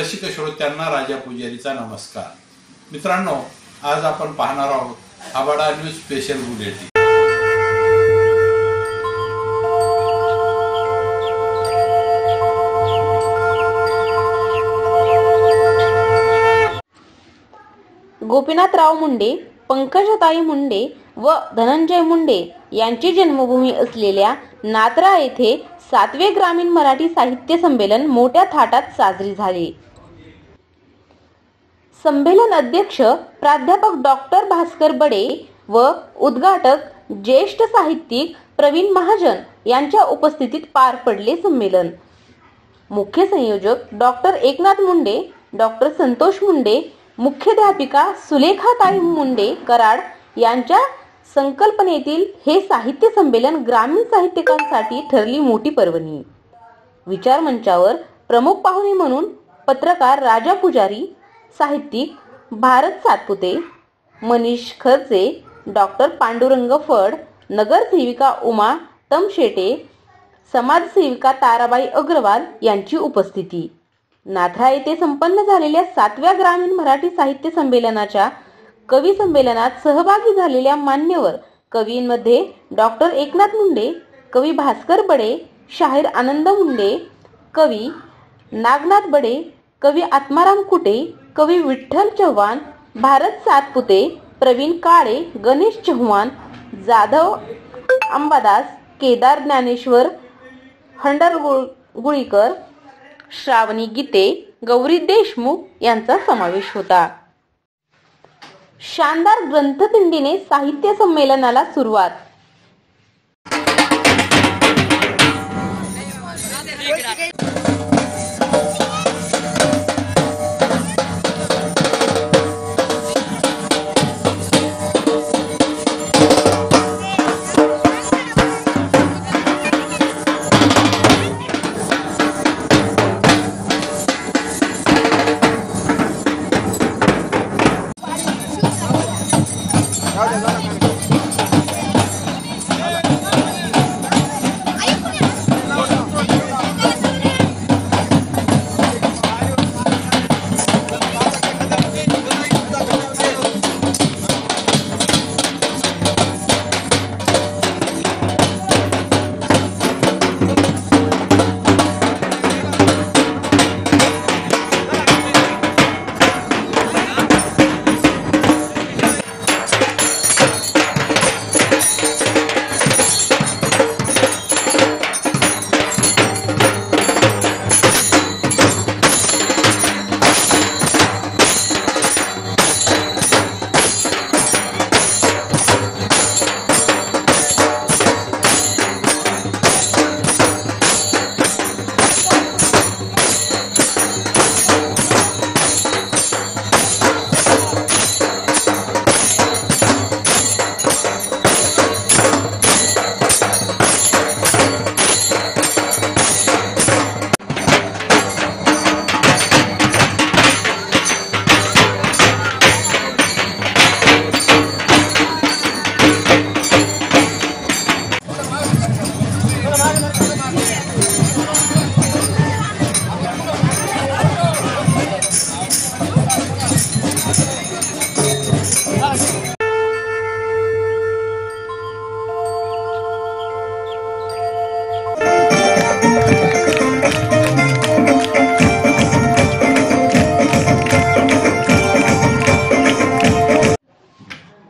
रसिक श्रोत्यांना राजा पुजारीचा नमस्कार. मित्रांनो, आज आपण पाहणार आहोत आबाडा news special bulletin. Gopinathrao Munde, Pankajatai Munde व धनंजय मुंडे यांची जन्मभूमी असलेल्या नात्रा येथे 7वे ग्रामीण मराठी साहित्य संमेलन मोठ्या थाटात साजरी झाले. संमेलन अध्यक्ष प्राध्यापक डॉक्टर भास्कर बडे व उद्घाटक ज्येष्ठ साहित्यिक प्रवीण महाजन यांच्या उपस्थितीत पार पडले. संमेलन मुख्य संयोजक डॉक्टर एकनाथ मुंडे, डॉक्टर संतोष मुंडे, मुख्याध्यापिका सुलेखाताई मुंडे कराड यांच्या संकल्पनेतील हे साहित्य संमेलन ग्रामीण साहित्यिकांसाठी ठरली मोठी पर्वणी. विचार मंचावर प्रमुख पाहुणे म्हणून पत्रकार राजा पुजारी, साहित्यिक भारत सातपुते, मनीष खर्चे, डॉक्टर पांडुरंग फड, नगरसेविका उमा तमशेटे, समाजसेविका ताराबाई अग्रवाल यांची उपस्थिती. नाथरा येथे संपन्न झालेल्या 7व्या ग्रामीण मराठी साहित्य संमेलनाच्या कवी संमेलनात सहभागी झालेल्या मान्यवर कवींमध्ये डॉक्टर एकनाथ मुंडे, कवी भास्कर बडे, शाहीर आनंद मुंडे, कवी नागनाथ बडे, कवी आत्माराम कुटे, कवी विठ्ठल चव्हाण, भारत सातपुते, प्रवीण काळे, गणेश चव्हाण, जाधव अंबादास, केदार ज्ञानेश्वर हंडरगुळीकर, श्रावणी गीते, गौरी देशमुख यांचा समावेश होता. शानदार ग्रंथदिंडीने साहित्य संमेलनाला सुरुवात.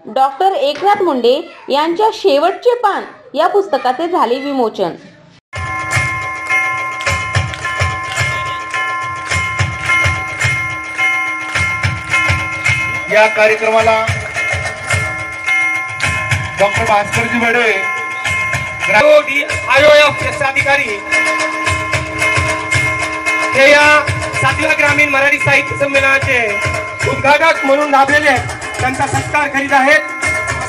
डॉक्टर एकनाथ मुंडे यांच्या शेवटचे पान या पुस्तकाचे झाले विमोचन. या कार्यक्रमाला डॉक्टर भास्करजी बडे, IOF अधिकारी हे या 7व्या ग्रामीण मराठी साहित्य संमेलनाचे उद्घाटक म्हणून लाभलेले आहेत. त्यांचा सत्कार करीत आहेत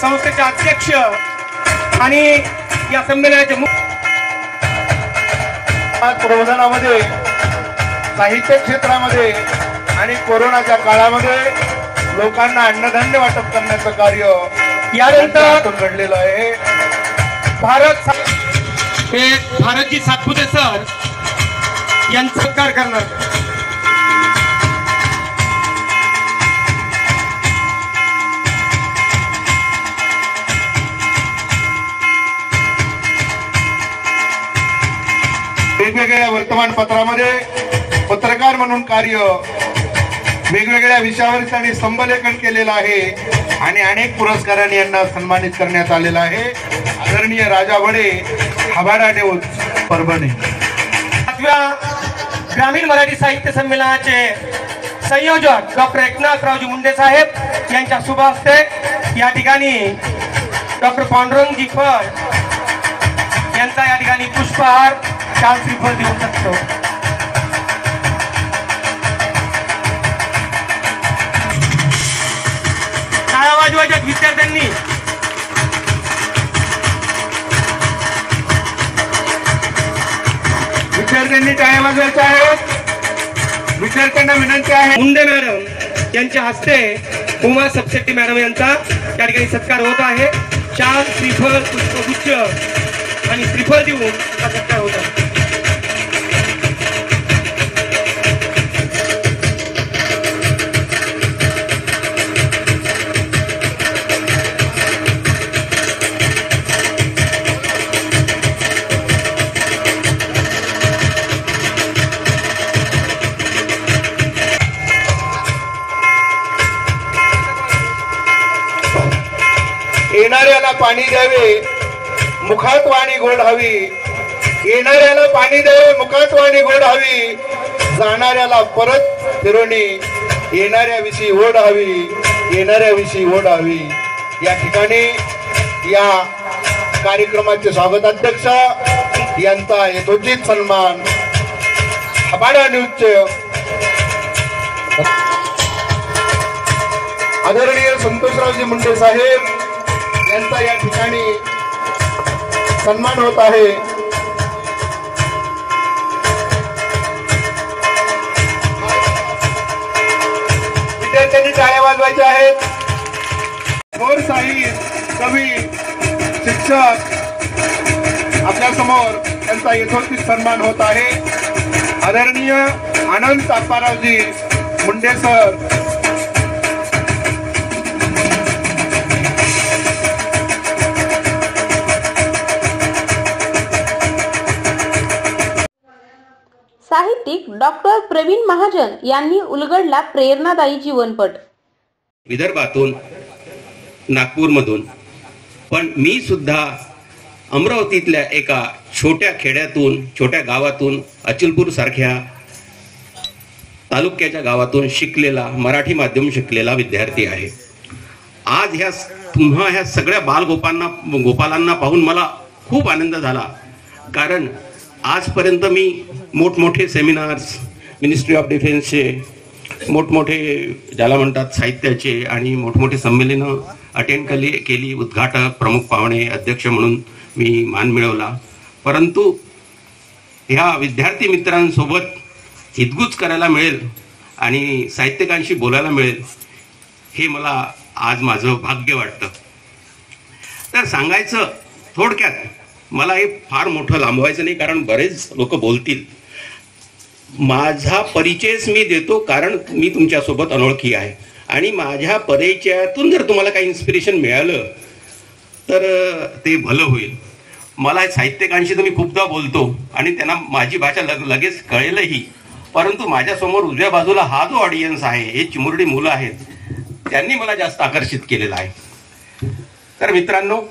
संस्थेचे अध्यक्ष आणि या संमेलनाचे प्रबोधनामध्ये, साहित्य क्षेत्रामध्ये आणि कोरोनाच्या काळामध्ये लोकांना अन्नधान्य वाटप करण्याचं कार्य यानंतर घडलेलं आहे. भारतजी सातपुते सर यांचा सत्कार करणार. वर्तमानपत्रामध्ये पत्रकार म्हणून कार्य वेगवेगळ्या विषयावर त्यांनी स्तंभलेखन केलेलं आहे आणि अनेक पुरस्कारांनी यांना सन्मानित करण्यात आलेलं आहे. आदरणीय राजा बडे, हबाडा न्यूज, परभणी. 7व्या ग्रामीण मराठी साहित्य संमेलनाचे संयोजक डॉक्टर एकनाथरावजी मुंडे साहेब यांच्या शुभ हस्ते या ठिकाणी डॉक्टर पांडुरंगजी फळ यांचा या ठिकाणी पुष्पहार शाल श्रीफळ देऊ शकतो. टाळ्या वाजवायच्या विद्यार्थ्यांनी. विद्यार्थ्यांनी टाळ्या वाजवायच्या आहेत. विद्यार्थ्यांना विनंती आहे. मुंडे मॅडम यांच्या हस्ते उमा सबशेट्टी मॅडम यांचा त्या ठिकाणी सत्कार होत आहे. शाल श्रीफळ पुष्पगुच्छ आणि श्रीफळ देऊन हा सत्कार होत आहे. येणाऱ्याला पाणी द्यावे, मुखात वाणी गोड हवी. येणाऱ्याला पाणी द्यावे, मुखात वाणी गोड हवी. जाणाऱ्याला परत फिरवणी, येणाऱ्याविषयी ओढ हवी, येणाऱ्याविषयी ओढ हवी. या ठिकाणी या कार्यक्रमाचे स्वागताध्यक्ष यांचा यथोचित सन्मान हबाडा न्यूजचे आदरणीय संतोषरावजी मुंडे साहेब यांचा या ठिकाणी सन्मान होत आहे. विद्यार्थ्यांनी टाळ्या वाजवायच्या आहेत. थोर साहिर, कवी, शिक्षक आपल्या समोर त्यांचा यथोचित सन्मान होत आहे. आदरणीय आनंद तापारावजी मुंडे सर साहित्यिक डॉक्टर प्रवीण महाजन यांनी उलगडला प्रेरणादायी जीवनपट. विदर्भातून, नागपूरमधून, पण मी सुद्धा अमरावतीतल्या एका छोट्या खेड्यातून, छोट्या गावातून, अचलपूर सारख्या तालुक्याच्या गावातून शिकलेला, मराठी माध्यम शिकलेला विद्यार्थी आहे. आज ह्या सगळ्या गोपालांना पाहून मला खूप आनंद झाला. कारण आजपर्यंत मी मोठमोठे सेमिनार्स, मिनिस्ट्री ऑफ डिफेन्सचे, मोठमोठे ज्याला म्हणतात साहित्याचे आणि मोठमोठे संमेलनं अटेंड केली. उद्घाटक, प्रमुख पाहुणे, अध्यक्ष म्हणून मी मान मिळवला. परंतु ह्या विद्यार्थी मित्रांसोबत हितगुज करायला मिळेल आणि साहित्यिकांशी बोलायला मिळेल, हे मला आज माझं भाग्य वाटतं. तर सांगायचं थोडक्यात, मला हे फार मोठं लांबवायचं नाही कारण बरेच लोक बोलतील. माझा परिचयच मी देतो कारण मी तुमच्यासोबत अनोळखी आहे आणि माझ्या परिचयातून जर तुम्हाला काही इन्स्पिरेशन मिळालं तर ते भलं होईल. मला साहित्यिकांशी तर मी खूपदा बोलतो आणि त्यांना माझी भाषा लगेच कळेलही. परंतु माझ्यासमोर उजव्या बाजूला हा जो ऑडियन्स आहे, हे चिमुरडी मुलं आहेत, त्यांनी मला जास्त आकर्षित केलेलं आहे. तर मित्रांनो,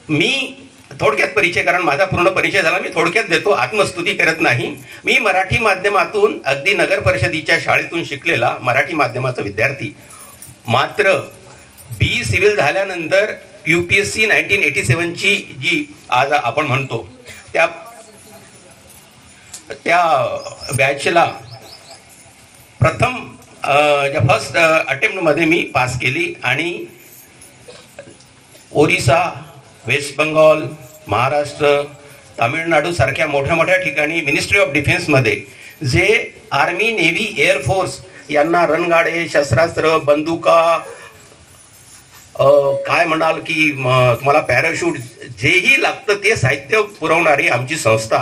मी थोडक्यात परिचय, कारण माझा पूर्ण परिचय झाला, मी थोडक्यात देतो, आत्मस्तुती करत नाही. मी मराठी माध्यमातून, अगदी नगर परिषदेच्या शाळेतून शिकलेला मराठी माध्यमाचा विद्यार्थी. मात्र BE सिव्हिल झाल्यानंतर UPSC 1987ची जी आज आपण म्हणतो त्या बॅचला प्रथम फर्स्ट अटेम्प्टमध्ये मी पास केली आणि ओरिसा, वेस्ट बंगाल, महाराष्ट्र, तामिळनाडू सारख्या मोठ्या मोठ्या ठिकाणी मिनिस्ट्री ऑफ डिफेन्समध्ये जे आर्मी, नेव्ही, एअरफोर्स यांना रणगाडे, शस्त्रास्त्र, बंदुका, काय म्हणाल की तुम्हाला पॅराशूट, जेही लागतं ते साहित्य पुरवणारी आमची संस्था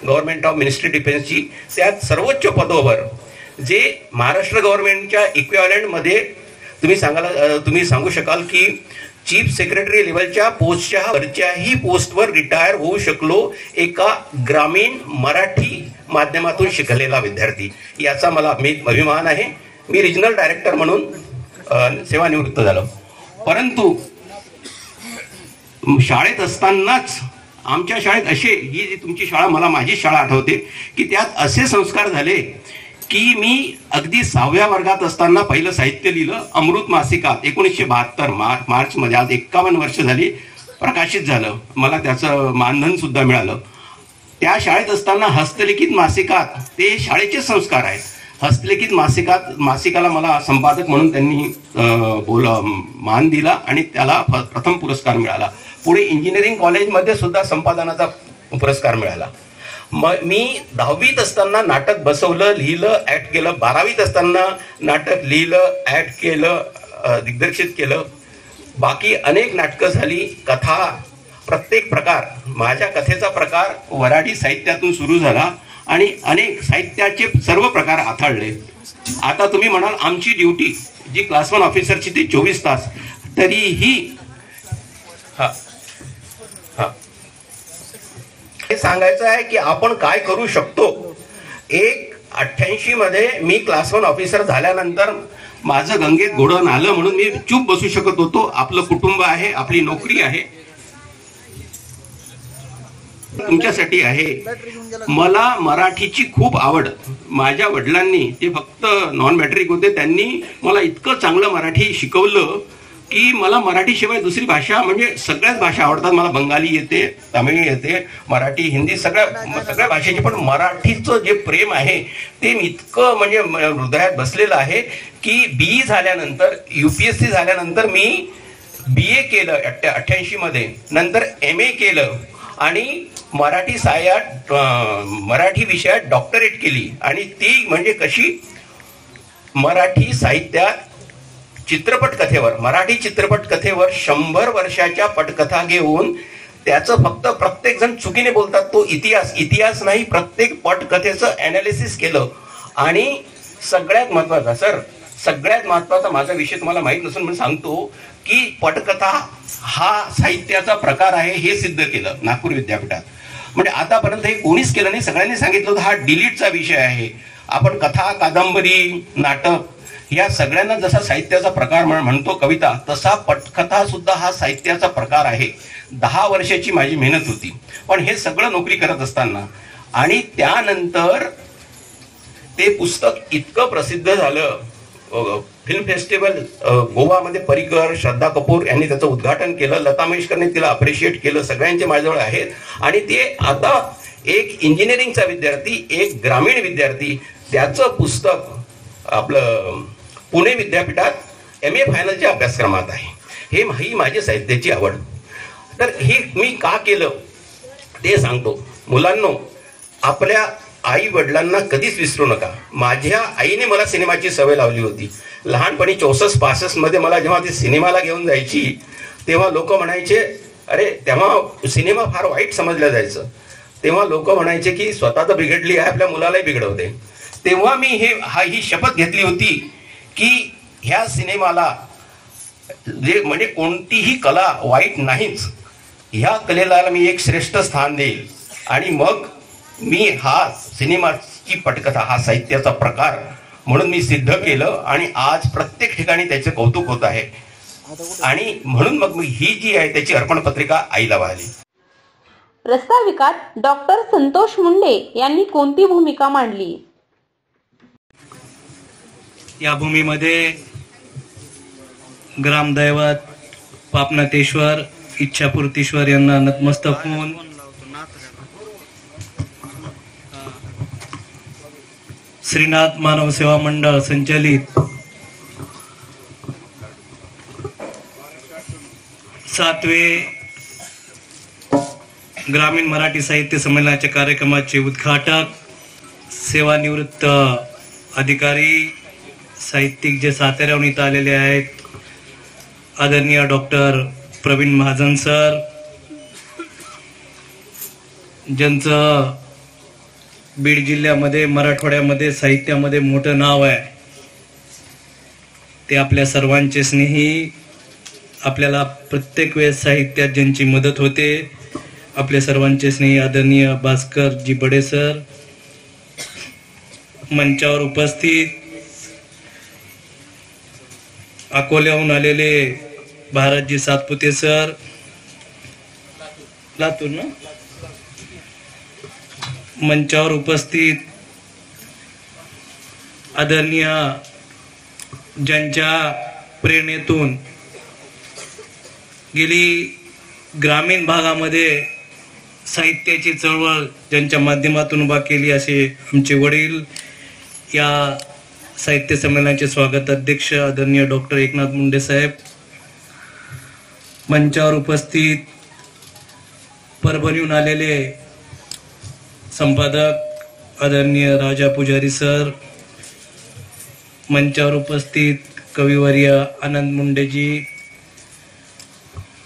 गव्हर्नमेंट ऑफ मिनिस्ट्री डिफेन्सची, त्यात सर्वोच्च पदावर जे महाराष्ट्र गव्हर्नमेंटच्या इक्विव्हॅलंटमध्ये तुम्ही सांगू शकाल की चीफ सेक्रेटरी लेवलच्या पोस्टच्या वरच्याही पोस्टवर रिटायर होऊ शकलो एका ग्रामीण मराठी माध्यमातून शिकलेला विद्यार्थी, याचा मला अभिमान आहे. मी रिजनल डायरेक्टर म्हणून सेवानिवृत्त झालो. परंतु शाळेत असतानाच आमच्या शाळेत ही जी तुमची शाळा, मला माझी शाळा आठवते की त्यात असे संस्कार झाले की मी अगदी 6व्या वर्गात असताना पहिलं साहित्य लिहिलं. अमृत मासिकात 1972 मार्च मध्ये, आज 51 वर्ष झाली, प्रकाशित झालं. मला त्याचं मानधन सुद्धा मिळालं. त्या शाळेत असताना हस्तलिखित मासिकात, ते शाळेचे संस्कार आहेत. हस्तलिखित मासिकाला मला संपादक म्हणून त्यांनी मान दिला आणि त्याला प्रथम पुरस्कार मिळाला. पुढे इंजिनिअरिंग कॉलेजमध्ये सुद्धा संपादनाचा पुरस्कार मिळाला. मी 10वीत असताना नाटक बसवलं, लिहिलं, ऍक्ट केलं. 12वीत असताना नाटक लिहिलं, ऍक्ट केलं, दिग्दर्शित केलं. बाकी अनेक नाटकं झाली, कथा, प्रत्येक प्रकार. माझ्या कथेचा प्रकार वऱ्हाडी साहित्यातून सुरू झाला आणि अनेक साहित्याचे सर्व प्रकार हाताळले. आता तुम्ही म्हणाल आमची ड्युटी जी क्लास 1 ऑफिसरची ती 24 तास, तरीही हे सांगायचं आहे की आपण काय करू शकतो. 88 मध्ये मी क्लास 1 ऑफिसर झाल्यानंतर माझं गंगेत घोडं आलं म्हणून मी चूप बसू शकत होतो. आपलं कुटुंब आहे, आपली नोकरी आहे, तुमच्यासाठी आहे. मला मराठीची खूप आवड. माझ्या वडिलांनी, ते फक्त नॉन मॅट्रिक होते, त्यांनी मला इतकं चांगलं मराठी शिकवलं की मला मराठीशिवाय दुसरी भाषा, म्हणजे सगळ्याच भाषा आवडतात. मला बंगाली येते, तमिळ येते, मराठी, हिंदी, सगळ्या भाषेची. पण मराठीचं जे प्रेम आहे ते इतकं म्हणजे हृदयात बसलेलं आहे की BE झाल्यानंतर, UPSC झाल्यानंतर मी BA केलं 88 मध्ये, नंतर MA केलं आणि मराठी विषयात डॉक्टरेट केली. आणि ती म्हणजे कशी, मराठी साहित्यात चित्रपट कथेवर, मराठी चित्रपट कथेवर 100 वर्षाच्या पटकथा घेऊन त्याचं फक्त, प्रत्येक जण चुकीने बोलतात तो इतिहास नाही, प्रत्येक पटकथेचं अनालिसिस केलं. आणि सगळ्यात महत्वाचा माझा विषय तुम्हाला माहित नसून म्हणून सांगतो की पटकथा हा साहित्याचा प्रकार आहे हे सिद्ध केलं नागपूर विद्यापीठात. म्हणजे आतापर्यंत हे कोणीच केलं नाही. सगळ्यांनी सांगितलं होतं हा डिलीटचा विषय आहे. आपण कथा, कादंबरी, नाटक या सगळ्यांना जसा साहित्याचा प्रकार म्हणतो, कविता, तसा पटकथा सुद्धा हा साहित्याचा प्रकार आहे. 10 वर्षाची माझी मेहनत होती. पण हे सगळं नोकरी करत असताना आणि त्यानंतर ते पुस्तक इतकं प्रसिद्ध झालं. फिल्म फेस्टिवल गोवामध्ये परिकर, श्रद्धा कपूर यांनी त्याचं उद्घाटन केलं. लता मंगेशकरने तिला अप्रिशिएट केलं. सगळ्यांचे माझ्याजवळ आहेत. आणि ते आता एक इंजिनिअरिंगचा विद्यार्थी, एक ग्रामीण विद्यार्थी, त्याचं पुस्तक आपलं पुणे विद्यापीठात MA फायनलच्या अभ्यासक्रमात आहे. ही माझी साहित्याची आवड. तर हे मी का केलं ते सांगतो. मुलांनो, आपल्या आई वडिलांना कधीच विसरू नका. माझ्या आईने मला सिनेमाची सवय लावली होती. लहानपणी 64-65 मध्ये मला जेव्हा ती सिनेमाला घेऊन जायची तेव्हा लोक म्हणायचे, अरे, तेव्हा सिनेमा फार वाईट समजलं जायचं. तेव्हा लोक म्हणायचे की स्वतः तर बिघडली आहे, आपल्या मुलालाही बिघडवते. तेव्हा मी ही शपथ घेतली होती की ह्या सिनेमाला जे म्हणजे कोणतीही कला वाईट नाहीच, ह्या कलेला मी एक श्रेष्ठ स्थान देईल. आणि मग मी हा सिनेमाची पटकथा हा साहित्याचा प्रकार म्हणून मी सिद्ध केलं आणि आज प्रत्येक ठिकाणी त्याचे कौतुक होत आहे. आणि म्हणून मग ही जी आहे त्याची अर्पण पत्रिका आईला वाहिली. प्रस्ताविकात डॉक्टर संतोष मुंडे यांनी कोणती भूमिका मांडली? या भूमीमध्ये ग्रामदैवत पापनाथेश्वर, इच्छापूर्तीश्वर यांना नतमस्तक होऊन श्रीनाथ मानव सेवा मंडळ संचलित 7वे ग्रामीण मराठी साहित्य संमेलनाच्या कार्यक्रमाचे उद्घाटक, सेवानिवृत्त अधिकारी, साहित्यिक जे साताऱ्याहून इथं आलेले आहेत, आदरणीय डॉक्टर प्रवीण महाजन सर, ज्यांचं बीड जिल्ह्यामध्ये, मराठवाड्यामध्ये साहित्यामध्ये मोठं नाव आहे, ते आपल्या सर्वांचे स्नेही आपल्याला प्रत्येक वेळेस साहित्यात ज्यांची मदत होते, आपले सर्वांचे स्नेही आदरणीय भास्करजी बडे सर, मंचावर उपस्थित अकोल्याहून आलेले भारतजी सातपुते सर, लातूर ना, मंचावर उपस्थित आदरणीय ज्यांच्या प्रेरणेतून गेली ग्रामीण भागामध्ये साहित्याची चळवळ ज्यांच्या माध्यमातून उभा केली असे आमचे वडील, या साहित्य संमेलनाचे स्वागत अध्यक्ष आदरणीय डॉक्टर एकनाथ मुंडे साहेब, मंचावर उपस्थित परभणीहून आलेले संपादक आदरणीय राजा पुजारी सर, मंचावर उपस्थित कविवर्य आनंद मुंडेजी,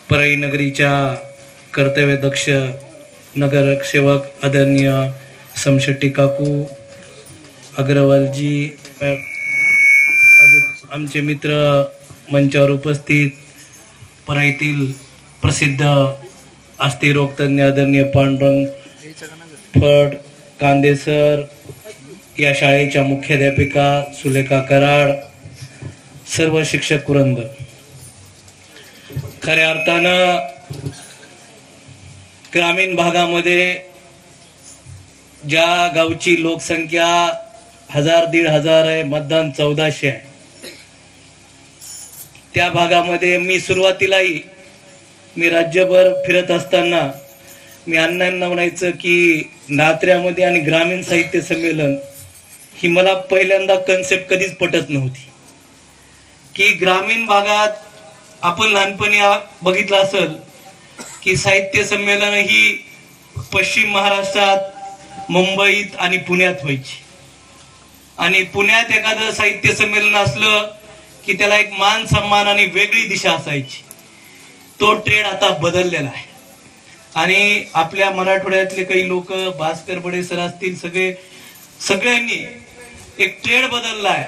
परळी नगरीच्या कर्तव्यदक्ष नगरसेवक आदरणीय समशेट्टी काकू, अग्रवालजी, आमचे मित्र मंचावर उपस्थित परळीतील प्रसिद्ध अस्थिरोग तज्ञ आदरणीय पांडुरंग फड कांदे सर, या शाळेच्या मुख्याध्यापिका सुलेखा कराड, सर्व शिक्षक वृंद. खऱ्या अर्थानं ग्रामीण भागामध्ये ज्या गावची लोकसंख्या 1000-1500 आहे, मतदान 1400 आहे, त्या भागामध्ये मी सुरुवातीलाही मी राज्यभर फिरत असताना मी अण्णांना म्हणायचं की नात्र्यामध्ये आणि ग्रामीण साहित्य संमेलन ही मला पहिल्यांदा कन्सेप्ट कधीच पटत नव्हती, की ग्रामीण भागात आपण लहानपणी बघितलं असेल की साहित्य संमेलन ही पश्चिम महाराष्ट्रात, मुंबईत आणि पुण्यात व्हायची, आणि पुण्यात एखादं साहित्य संमेलन असलं की त्याला एक मान सन्मान आणि वेगळी दिशा असायची. तो ट्रेंड आता बदललेला आहे आणि आपल्या मराठवाड्यातले काही लोक, भास्कर बडे सर असतील, सगळ्यांनी एक ट्रेंड बदलला आहे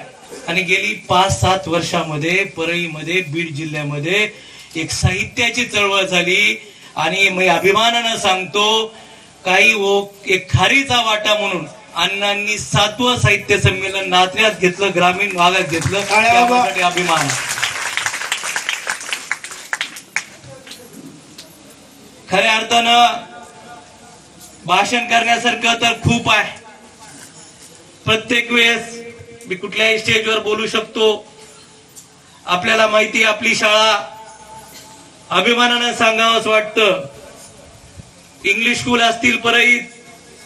आणि गेली 5-7 वर्षामध्ये परळीमध्ये, बीड जिल्ह्यामध्ये एक साहित्याची चळवळ झाली. आणि मी अभिमानानं सांगतो, काही एक खारीचा वाटा म्हणून अण्णांनी 7वं साहित्य संमेलन नात्र्यात घेतलं, ग्रामीण भागात घेतलं, त्यासाठी अभिमान. खऱ्या अर्थानं भाषण करण्यासारखं तर खूप आहे. प्रत्येक वेळेस मी कुठल्याही स्टेजवर बोलू शकतो. आपल्याला माहिती, आपली शाळा अभिमानानं सांगावंच वाटतं. इंग्लिश स्कूल असतील परळीत,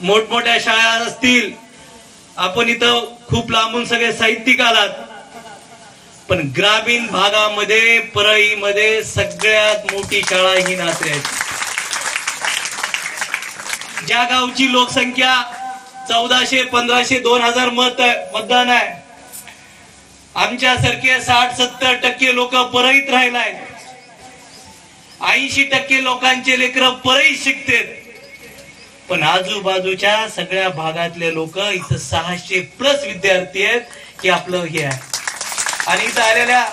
मोठमोठ्या शाळा असतील, आपण इथं खूप लांबून सगळे साहित्यिक आलात, पण ग्रामीण भागामध्ये परळीमध्ये सगळ्यात मोठी शाळा ही नात्र्याची. ज्या गावची लोकसंख्या 1400, 1500, 2000 मतदान आहे, आमच्यासारखे 60-70% लोक परळीत राहिला आहेत. 80% लोकांचे लेकर परळीत शिकतात, पण आजूबाजूच्या सगळ्या भागातले लोक, इथं 600+ विद्यार्थी आहेत, की आपलं हे आहे. आणि इथं आलेल्या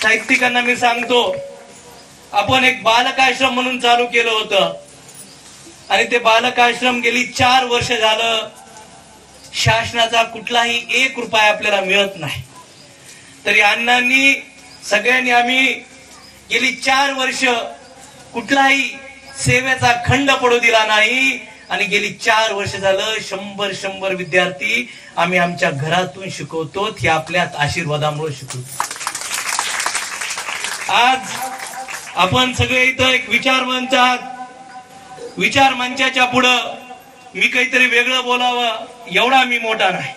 साहित्यिकांना मी सांगतो, आपण एक बालकाश्रम म्हणून चालू केलं होतं आणि ते बालकाश्रम गेली 4 वर्ष झालं, शासनाचा कुठलाही 1 रुपया आपल्याला मिळत नाही. तरी अण्णांनी, सगळ्यांनी आम्ही गेली 4 वर्ष कुठलाही सेवेचा खंड पडू दिला नाही आणि गेली 4 वर्ष झालं 100 विद्यार्थी आम्ही आमच्या घरातून शिकवतो, हे आपल्या आशीर्वादामुळे शिकवतो. आज आपण सगळे इथं एक विचार मंच आहात. विचार मंचाच्या पुढं मी काहीतरी वेगळं बोलावं एवढा मी मोठा नाही.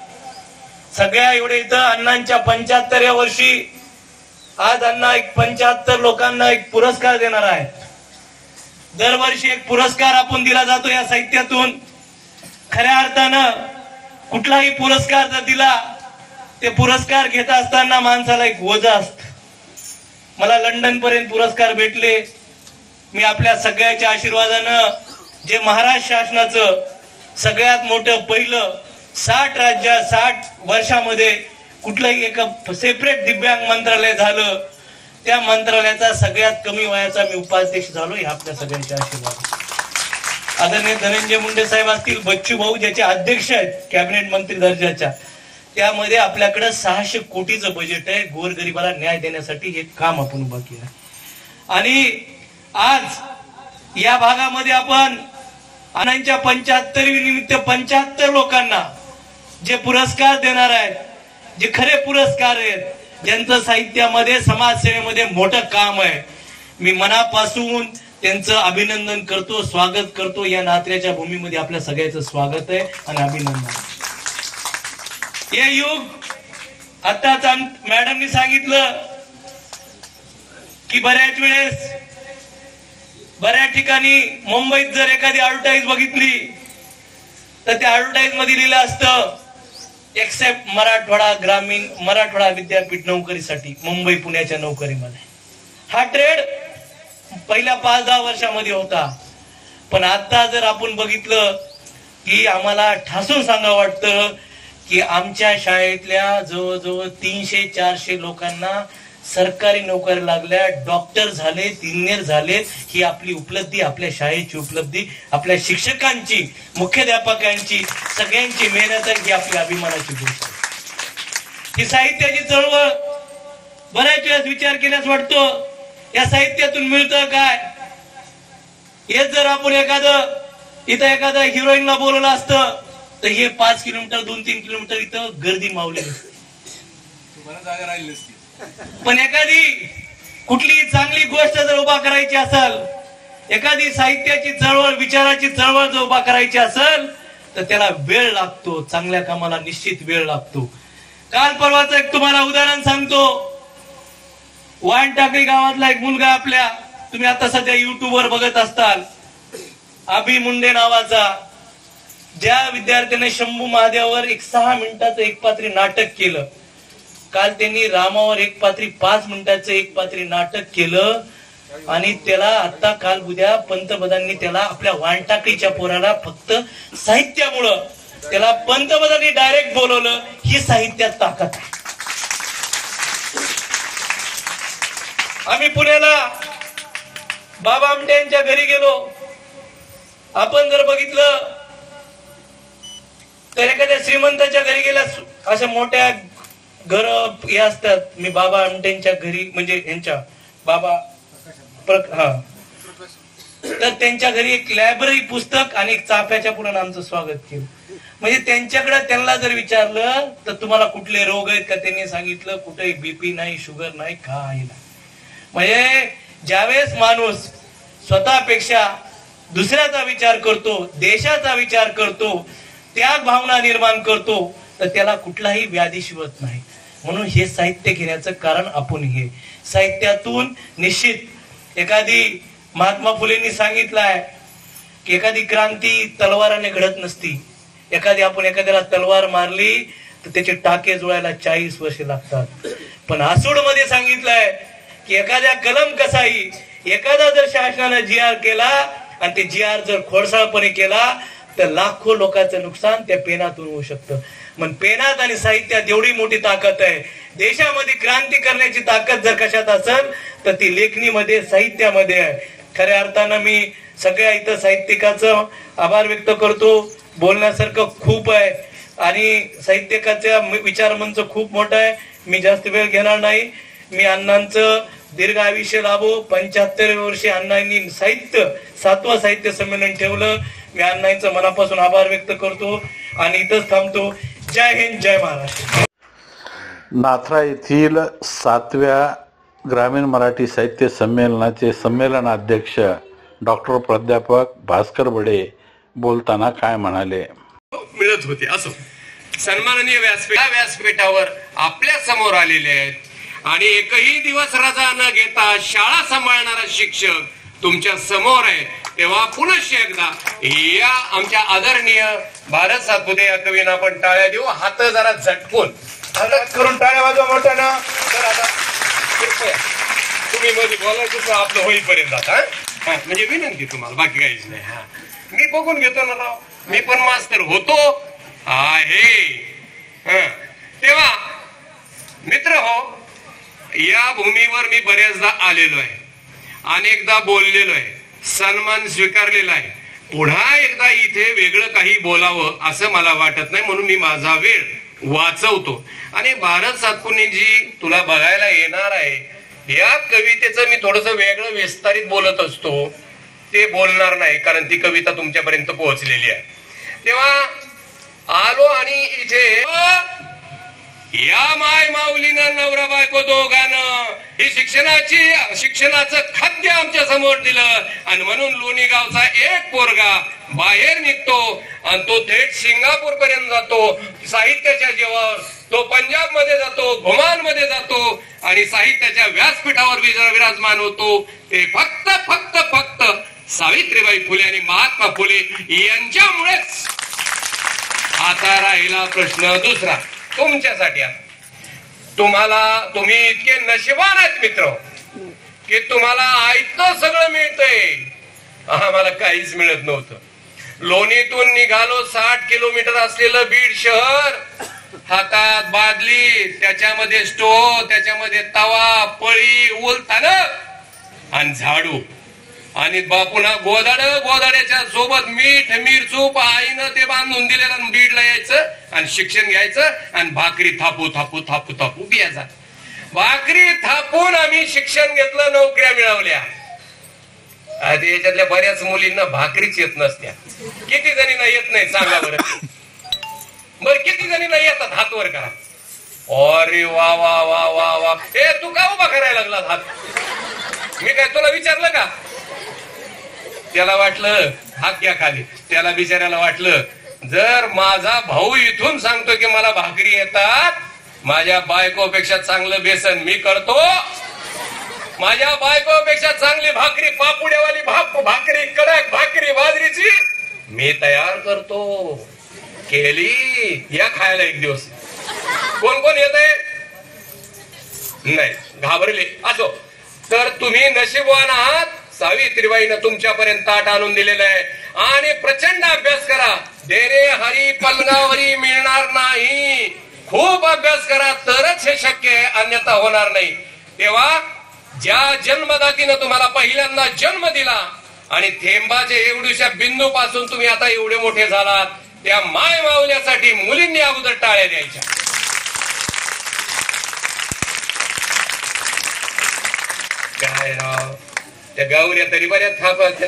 सगळ्या एवढे इथं अण्णांच्या 75व्या वर्षी आज अण्णा एक 75 लोकांना एक पुरस्कार देणार आहे. दरवर्षी एक पुरस्कार आपण दिला जातो या साहित्यातून. खऱ्या अर्थानं कुठलाही पुरस्कार जर दिला, ते पुरस्कार घेत असताना माणसाला एक ओझं असतं. मला लंडन पर्यंत पुरस्कार भेटले. मी आपल्या सगळ्याच्या आशीर्वादानं जे महाराष्ट्र शासनाचं सगळ्यात मोठं पहिलं 60 वर्षामध्ये कुठलंही एक सेपरेट दिव्यांग मंत्रालय झालं, त्या मंत्रालयाचा सगळ्यात कमी वयाचा मी उपाध्यक्ष झालो, हे आपल्या सगळ्यांच्या आशीर्वाद. आदरणीय धनंजय मुंडे साहेब असतील, बच्चू भाऊ ज्याचे अध्यक्ष आहेत कॅबिनेट मंत्री दर्जाच्या, त्यामध्ये आपल्याकडे 600 कोटीचं बजेट आहे गोरगरिबाला न्याय देण्यासाठी. हे काम आपण उभं केलं. आणि आज या भागामध्ये आपण अण्णांच्या 75वी निमित्त 75 लोकांना जे पुरस्कार देणार आहेत, जे खरे पुरस्कार आहेत, ज्यांचं साहित्यामध्ये समाजसेवेमध्ये मोठं काम आहे, मी मनापासून त्यांचं अभिनंदन करतो, स्वागत करतो. या नात्याच्या भूमीमध्ये आपल्या सगळ्याचं स्वागत आहे आणि अभिनंदन. हे युग आताच मॅडमनी सांगितलं की बऱ्याच ठिकाणी मुंबईत जर एखादी ऍडव्हर्टाईज बघितली तर त्या ऍडव्हर्टाईज मध्ये लिहिलं असतं एक्सेप्ट मराठवाडा ग्रामीण, मराठवाडा विद्यापीठ नोकरीसाठी, मुंबई पुण्याच्या नोकरीमध्ये. हा ट्रेड पहिल्या 5-10 वर्षामध्ये होता. पण आता जर आपण बघितलं की आम्हाला ठासून सांगावं वाटतं की आमच्या शाळेतल्या जवळजवळ 300-400 लोकांना सरकारी नोकरी लागल्या, डॉक्टर झाले, इंजिनियर झाले. ही आपली उपलब्धी, आपल्या शाळेची उपलब्धी, आपल्या शिक्षकांची, मुख्याध्यापकांची, सगळ्यांची मेहनत आहे. ही आपली अभिमानाची गोष्ट आहे. ही साहित्याची चळवळ बऱ्याच वेळेस विचार केल्यास वाटतो या साहित्यातून मिळतं काय. हेच जर आपण एखादा हिरोईनला बोलवलं असतं तर हे 5 किलोमीटर 2-3 किलोमीटर इथं गर्दी मावली नसते. पण एखादी कुठली चांगली गोष्ट जर उभा करायची असेल, एखादी साहित्याची चळवळ, विचाराची चळवळ जर उभा करायची असेल तर त्याला वेळ लागतो. चांगल्या कामाला निश्चित वेळ लागतो. काल परवाचं एक तुम्हाला उदाहरण सांगतो. वाणटाकळी गावातला एक मुलगा आपल्या, तुम्ही आता सध्या युट्यूबवर बघत असताल, अभि मुंडे नावाचा, ज्या विद्यार्थ्याने शंभू महादेवावर एक 6 मिनिटाचं एकपात्री नाटक केलं. काल त्यांनी रामावर एकपात्री 5 मिनिटाचं एकपात्री नाटक केलं आणि त्याला आता काल उद्या पंतप्रधानांनी त्याला आपल्या वाणटाकळीच्या पोराला फक्त साहित्यामुळं त्याला पंतप्रधानांनी डायरेक्ट बोलवलं. ही साहित्यात ताकद आहे. आम्ही पुण्याला बाबा आमटे यांच्या घरी गेलो. आपण जर बघितलं तर एखाद्या श्रीमंताच्या घरी गेल्या अशा मोठ्या घर हे असतात. मी बाबा आमटेंच्या घरी म्हणजे यांच्या बाबा तर त्यांच्या घरी एक लायब्ररी, पुस्तक आणि एक चाफ्याच्या पुढे आमचं स्वागत केलं. म्हणजे त्यांच्याकडे त्यांना जर विचारलं तर तुम्हाला कुठले रोग आहेत का, त्यांनी सांगितलं कुठेही बीपी नाही, शुगर नाही, काही नाही. म्हणजे ज्यावेळेस माणूस स्वतःपेक्षा दुसऱ्याचा विचार करतो, देशाचा विचार करतो, त्याग भावना निर्माण करतो तर त्याला कुठलाही व्याधी शिवत नाही. म्हणून हे साहित्य घेण्याचं कारण आपण हे साहित्यातून निश्चित एखादी महात्मा फुलेंनी सांगितलंय की एखादी क्रांती तलवाराने घडत नसती. आपण एखाद्याला तलवार मारली तर त्याचे टाके जुळायला 40 वर्षे लागतात. पण आसूड मध्ये सांगितलंय की एखाद्या कलम कसाई, एखादा जर शासनाने जी.आर. केला आणि ते जी.आर. जर खोडसाळपणे केला तर लाखो लोकांचं नुकसान त्या पेनातून होऊ शकतं. मग पेनात आणि साहित्यात एवढी मोठी ताकद आहे. देशामध्ये क्रांती करण्याची ताकद जर कशात असेल तर ती लेखणीमध्ये, साहित्यामध्ये आहे. खऱ्या अर्थानं मी सगळ्या इथं साहित्यिकाचं आभार व्यक्त करतो. बोलण्यासारखं खूप आहे आणि साहित्यिकाच्या विचारमंच खूप मोठा आहे. मी जास्त वेळ घेणार नाही. मी अण्णांचं दीर्घ आयुष्य लाभो. 75 वर्षे अण्णांनी 7वं साहित्य संमेलन ठेवलं. मी अण्णांचं मनापासून आभार व्यक्त करतो आणि इथंच थांबतो. जय हिंद, जय महाराष्ट्र. नाथरा येथील 7व्या ग्रामीण मराठी साहित्य संमेलनाचे संमेलनाध्यक्ष डॉक्टर प्राध्यापक भास्कर बडे बोलताना काय म्हणाले. मिळत होते. असो, सन्माननीय व्यासपीठावर आपल्या समोर आलेले आहेत आणि एकही दिवस रजा न घेता शाळा सांभाळणारा शिक्षक तुमच्या समोर आहे. तेव्हा पुनश्च एकदा या आमच्या आदरणीय भारत सातपुते या कवींना आपण टाळ्या देऊ. हात जरा झटकून करून टाळ्या वाजवा मोठ्यानं. तर आता तुम्ही मध्ये बोलायचं आपलं होईपर्यंत आता म्हणजे विनंती तुम्हाला, बाकी काहीच नाही. हा, मी बघून घेतो ना राव, मी पण मास्तर होतो आहे. तेव्हा मित्र हो, या भूमीवर मी बऱ्याचदा आलेलो आहे, अनेकदा बोललेलो आहे, सन्मान स्वीकारलेला आहे. पुन्हा एकदा इथे वेगळं काही बोलावं असं मला वाटत नाही, म्हणून मी माझा वेळ वाचवतो. आणि भारत सातपुते जी तुला बघायला येणार आहे, या कवितेचं मी थोडस वेगळं विस्तारित बोलत असतो, ते बोलणार नाही कारण ती कविता तुमच्यापर्यंत पोहोचलेली आहे. तेव्हा आलो आणि इथे या माय माऊलीनं नवरा बायको दोघांनं ही शिक्षणाचं खाद्य आमच्या समोर दिलं, आणि म्हणून लोणी गावचा एक पोरगा बाहेर निघतो आणि तो थेट सिंगापूर पर्यंत जातो साहित्याच्या जीवावर, तो पंजाब मध्ये जातो, घुमान मध्ये जातो आणि साहित्याच्या व्यासपीठावर विराजमान होतो. ते फक्त फक्त फक्त सावित्रीबाई फुले आणि महात्मा फुले यांच्यामुळेच. आता राहिला प्रश्न दुसरा तुमच्यासाठी. तुम्ही इतके नशिबान आहेत मित्र की तुम्हाला ऐकतं सगळं मिळतंय, आम्हाला काहीच मिळत नव्हतं. लोणीतून निघालो 60 किलोमीटर असलेलं बीड शहर, हातात बादली, त्याच्यामध्ये स्टोव, त्याच्यामध्ये तवा, पळी, उलथान आणि झाडू, आणि बापुना गोदाड्याच्या सोबत मीठ मिरचूप आईनं ते बांधून दिलेलं. बीडला यायचं आणि शिक्षण घ्यायचं आणि भाकरी थापू थापू थापू थापू बियाचा. भाकरी थापून आम्ही शिक्षण घेतलं, नोकऱ्या मिळवल्या. आधी याच्यातल्या बऱ्याच मुलींना भाकरीच येत नसत्या. किती जणींना येत नाही सांगा बरं? किती जणींना येतात? हात वर करा. अरे वा वा वा वा वा. ए तू का उभा करायला लागला हात? मी काय तुला विचारलं का? त्याला वाटलं हात घ्या खाली. त्याला बिचाऱ्याला वाटलं जर माझा भाऊ इथून सांगतो की मला भाकरी येतात, माझ्या बायकोपेक्षा चांगलं बेसन मी करतो, माझ्या बायकोपेक्षा चांगली भाकरी पापुड्यावाली भाकरी कडक भाकरी बाजरीची मी तयार करतो. केली या खायला एक दिवस. कोण कोण येत आहे? नाही, घाबरले. असो, तर तुम्ही नशीबवान आहात. सावित्रीबाईनं तुमच्यापर्यंत ताट आणून दिलेलं आहे. आणि प्रचंड अभ्यास करा. डेरे हरी पलंगावरी मिळणार नाही. खूप अभ्यास करा तरच हे शक्य आहे, अन्यथा होणार नाही. तेव्हा ज्या जन्मदातीनं तुम्हाला पहिल्यांदा जन्म दिला आणि थेंबाच्या एवढ्याशा बिंदू पासून तुम्ही आता एवढे मोठे झालात, त्या माय मावल्यासाठी मुलींनी अगोदर टाळ्या द्यायच्या. काय राव, त्या गावऱ्या तरी बऱ्याच थापाच्या,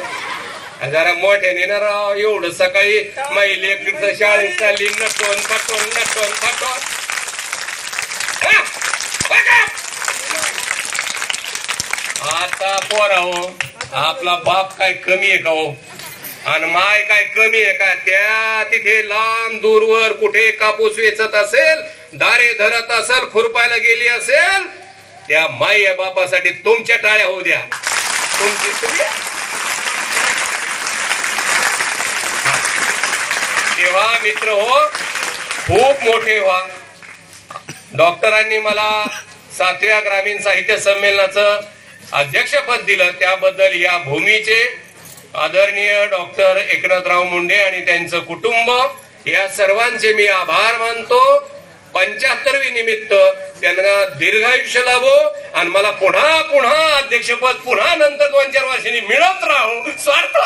जरा मोठ्याने ना राव. एवढं सकाळी माई लेकरं शाळेत चालली, नटून पटून नटून पटून. आता पोराहो, आपला बाप काय कमी आहे का हो? आणि माय काय कमी आहे का? त्या तिथे लांब दूरवर कुठे कापूस वेचत असेल, दारे धरत असेल, खुरपायला गेली असेल, त्या माई या बापासाठी तुमच्या टाळ्या होऊ द्या. तेव्हा मित्र हो, खूप मोठे व्हा. डॉक्टरांनी मला 7व्या ग्रामीण साहित्य संमेलनाचं अध्यक्षपद दिलं, त्याबद्दल या भूमीचे आदरणीय डॉक्टर एकनाथराव मुंडे आणि त्यांचं कुटुंब या सर्वांचे मी आभार मानतो. 75वी निमित्त त्यांना दीर्घायुष्य लाभो आणि मला पुन्हा पुन्हा अध्यक्षपद पुन्हा नंतर 2-4 वर्षांनी मिळत राहू. स्वार्थ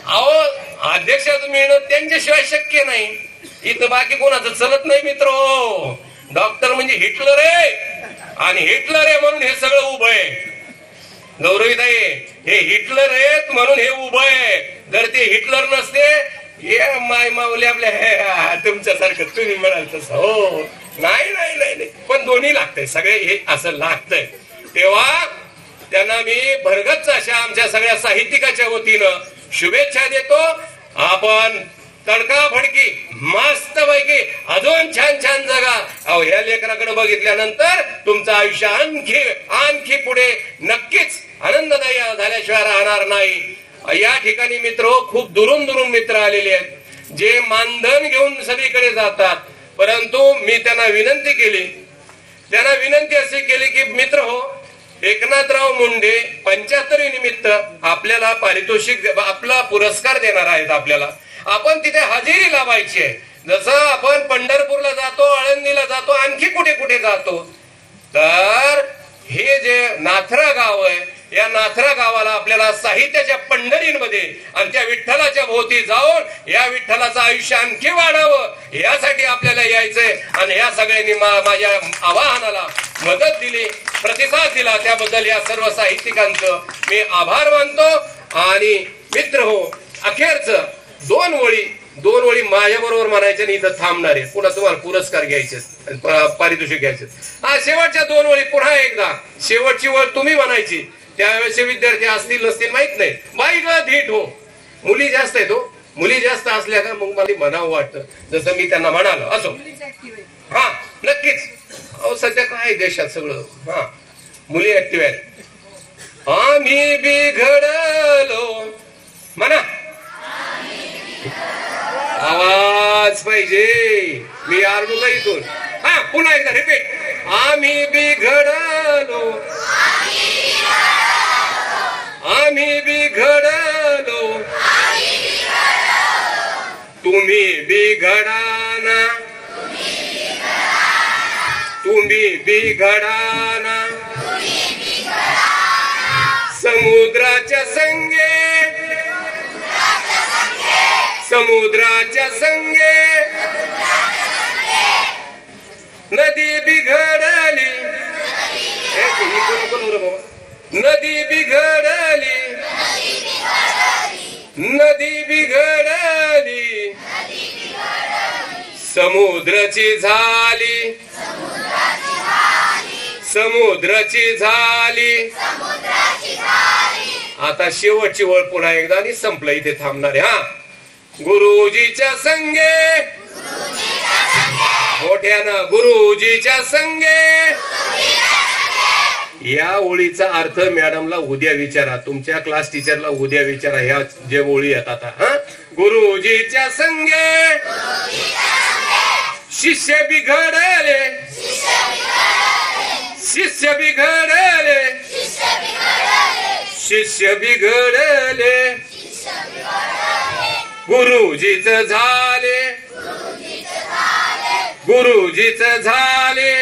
अहो, अध्यक्ष मिळणं त्यांच्याशिवाय शक्य नाही. इथं बाकी कोणाचं चलत नाही मित्र. डॉक्टर म्हणजे हिटलर आहे आणि हिटलर आहे म्हणून हे सगळं उभं आहे. गौरवीताई, हे हिटलर आहेत म्हणून हे उभं आहे. जर ते हिटलर नसते, हे माय माऊली आपल्या तुमच्यासारखं तुम्ही म्हणाल तसं हो. नाही नाही नाही, पण दोन्ही लागतंय, सगळे हे असं लागतंय. तेव्हा त्यांना मी भरगच्च अशा आमच्या सगळ्या साहित्यिकाच्या वतीनं शुभेच्छा देतो. आपण तडका फडकी मस्त पैकी अजून छान छान जगा. अहो, ह्या लेकराकडे बघितल्यानंतर तुमचं आयुष्य आणखी पुढे नक्कीच आनंददायी झाल्याशिवाय राहणार नाही. या ठिकाणी मित्र खूप दुरून दुरून मित्र आलेले आहेत, जे मानधन घेऊन सगळीकडे जातात. परंतु मी त्यांना विनंती अशी केली की मित्र हो, एकनाथराव मुंडे 75वी निमित्त आपल्याला पारितोषिक, आपला पुरस्कार देणार आहेत. आपल्याला आपण तिथे हजेरी लावायची आहे. जसं आपण पंढरपूरला जातो, आळंदीला जातो, आणखी कुठे कुठे जातो, तर हे जे नाथरा गाव आहे, या नाथरा गावाला आपल्याला साहित्याच्या पंढरीमध्ये आणि त्या विठ्ठलाच्या भोवती जाऊन या विठ्ठलाचं आयुष्य आणखी वाढावं यासाठी आपल्याला यायचंय. आणि या सगळ्यांनी माझ्या आवाहनाला मदत दिली, प्रतिसाद दिला, त्याबद्दल या सर्व साहित्यिकांचं मी आभार मानतो. आणि मित्र हो, अखेरचं दोन ओळी माझ्या बरोबर म्हणायचे आणि इथं थांबणार आहे. पुन्हा तुम्हाला पुरस्कार घ्यायचे, पारितोषिक घ्यायचे. हा शेवटच्या दोन ओळी पुन्हा एकदा, शेवटची ओळ तुम्ही म्हणायची. त्यावेळेस विद्यार्थी असतील नसतील माहित नाही. बाई ग धीट हो, मुली जास्त आहेत हो. मुली जास्त असल्या का मग मला म्हणावं वाटतं, जसं मी त्यांना म्हणालो. असो, हा नक्कीच. अहो सध्या काय देशात सगळं, हा मुली ऍक्टिव्ह आहेत. आम्ही बिघडलो म्हणा, आवाज पाहिजे. मी आरडू का इथून? हा पुन्हा एकदा रिपीट. आम्ही बिघडलो, आम्ही बिघडलो, तुम्ही बिघडाना, तुम्ही बिघडाना. समुद्राच्या संगे, समुद्राच्या संगे नदी बिघडली, नदी बिघडली, नदी बिघडली, समुद्राची झाली, समुद्राची झाली. आता शेवटची ओळ पुन्हा एकदा आणि संपलं, इथे थांबणार आहे. हा, गुरुजीच्या संगे, मोठ्यानं गुरुजीच्या संगे. या ओळीचा अर्थ मॅडमला उद्या विचारा, तुमच्या क्लास टीचरला उद्या विचारा. ह्या जे ओळी येतात, हा, गुरुजीच्या संगे शिष्य बिघडले, शिष्य बिघडले, शिष्य बिघडले, गुरुजीच झाले, गुरुजीच झाले.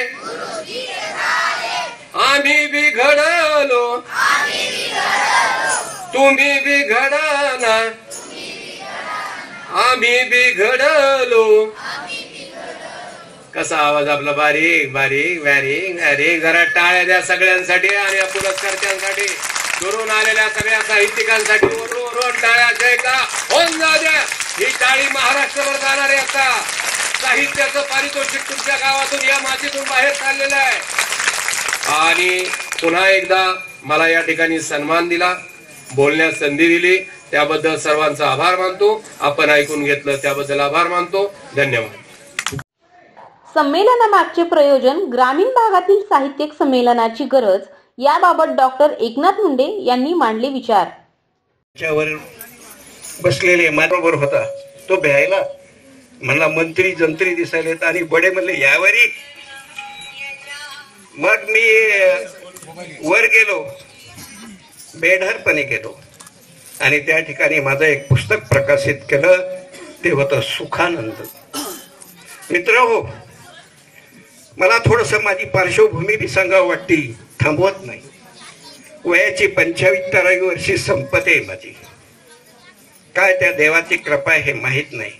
आम्ही बिघडलो, तुम्ही बिघडाना, आम्ही बिघडलो. कसा आवाज आपला? बारीक बारीक बारीक बारीक. जरा टाळ्या द्या सगळ्यांसाठी आणि या पुरस्कारांसाठी, दुरून आलेल्या सगळ्या साहित्यिकांसाठी वरून टाळ्या द्यायचा होऊन जा द्या. ही टाळी महाराष्ट्रभर जाणार आहे. आता साहित्याचं पारितोषिक तुमच्या गावातून, या मातीतून बाहेर चाललेलं आहे. आणि पुन्हा एकदा मला या ठिकाणी सन्मान दिला, बोलण्यास संधी दिली, त्याबद्दल सर्वांचा आभार मानतो. आपण ऐकून घेतलं त्याबद्दल आभार मानतो. धन्यवाद. संमेलनामागचे प्रयोजन, ग्रामीण भागातील साहित्यिक संमेलनाची गरज याबाबत डॉक्टर एकनाथ मुंडे यांनी मांडले विचार. त्यावर बसलेले माझ्याबरोबर होता, तो भ्यायला म्हणला मंत्री जंत्री दिसायलेत आणि बडे म्हणले यावरी. मग मी वर गेलो, बेढारपणे गेलो आणि त्या ठिकाणी माझं एक पुस्तक प्रकाशित केलं. ते होतं सुखानंद. मित्र हो, मला थोडस माझी पार्श्वभूमी बी सांगावं वाटती, थांबवत नाही. वयाची 45 वर्षी संपते माझी. काय त्या देवाची कृपा आहे हे माहीत नाही.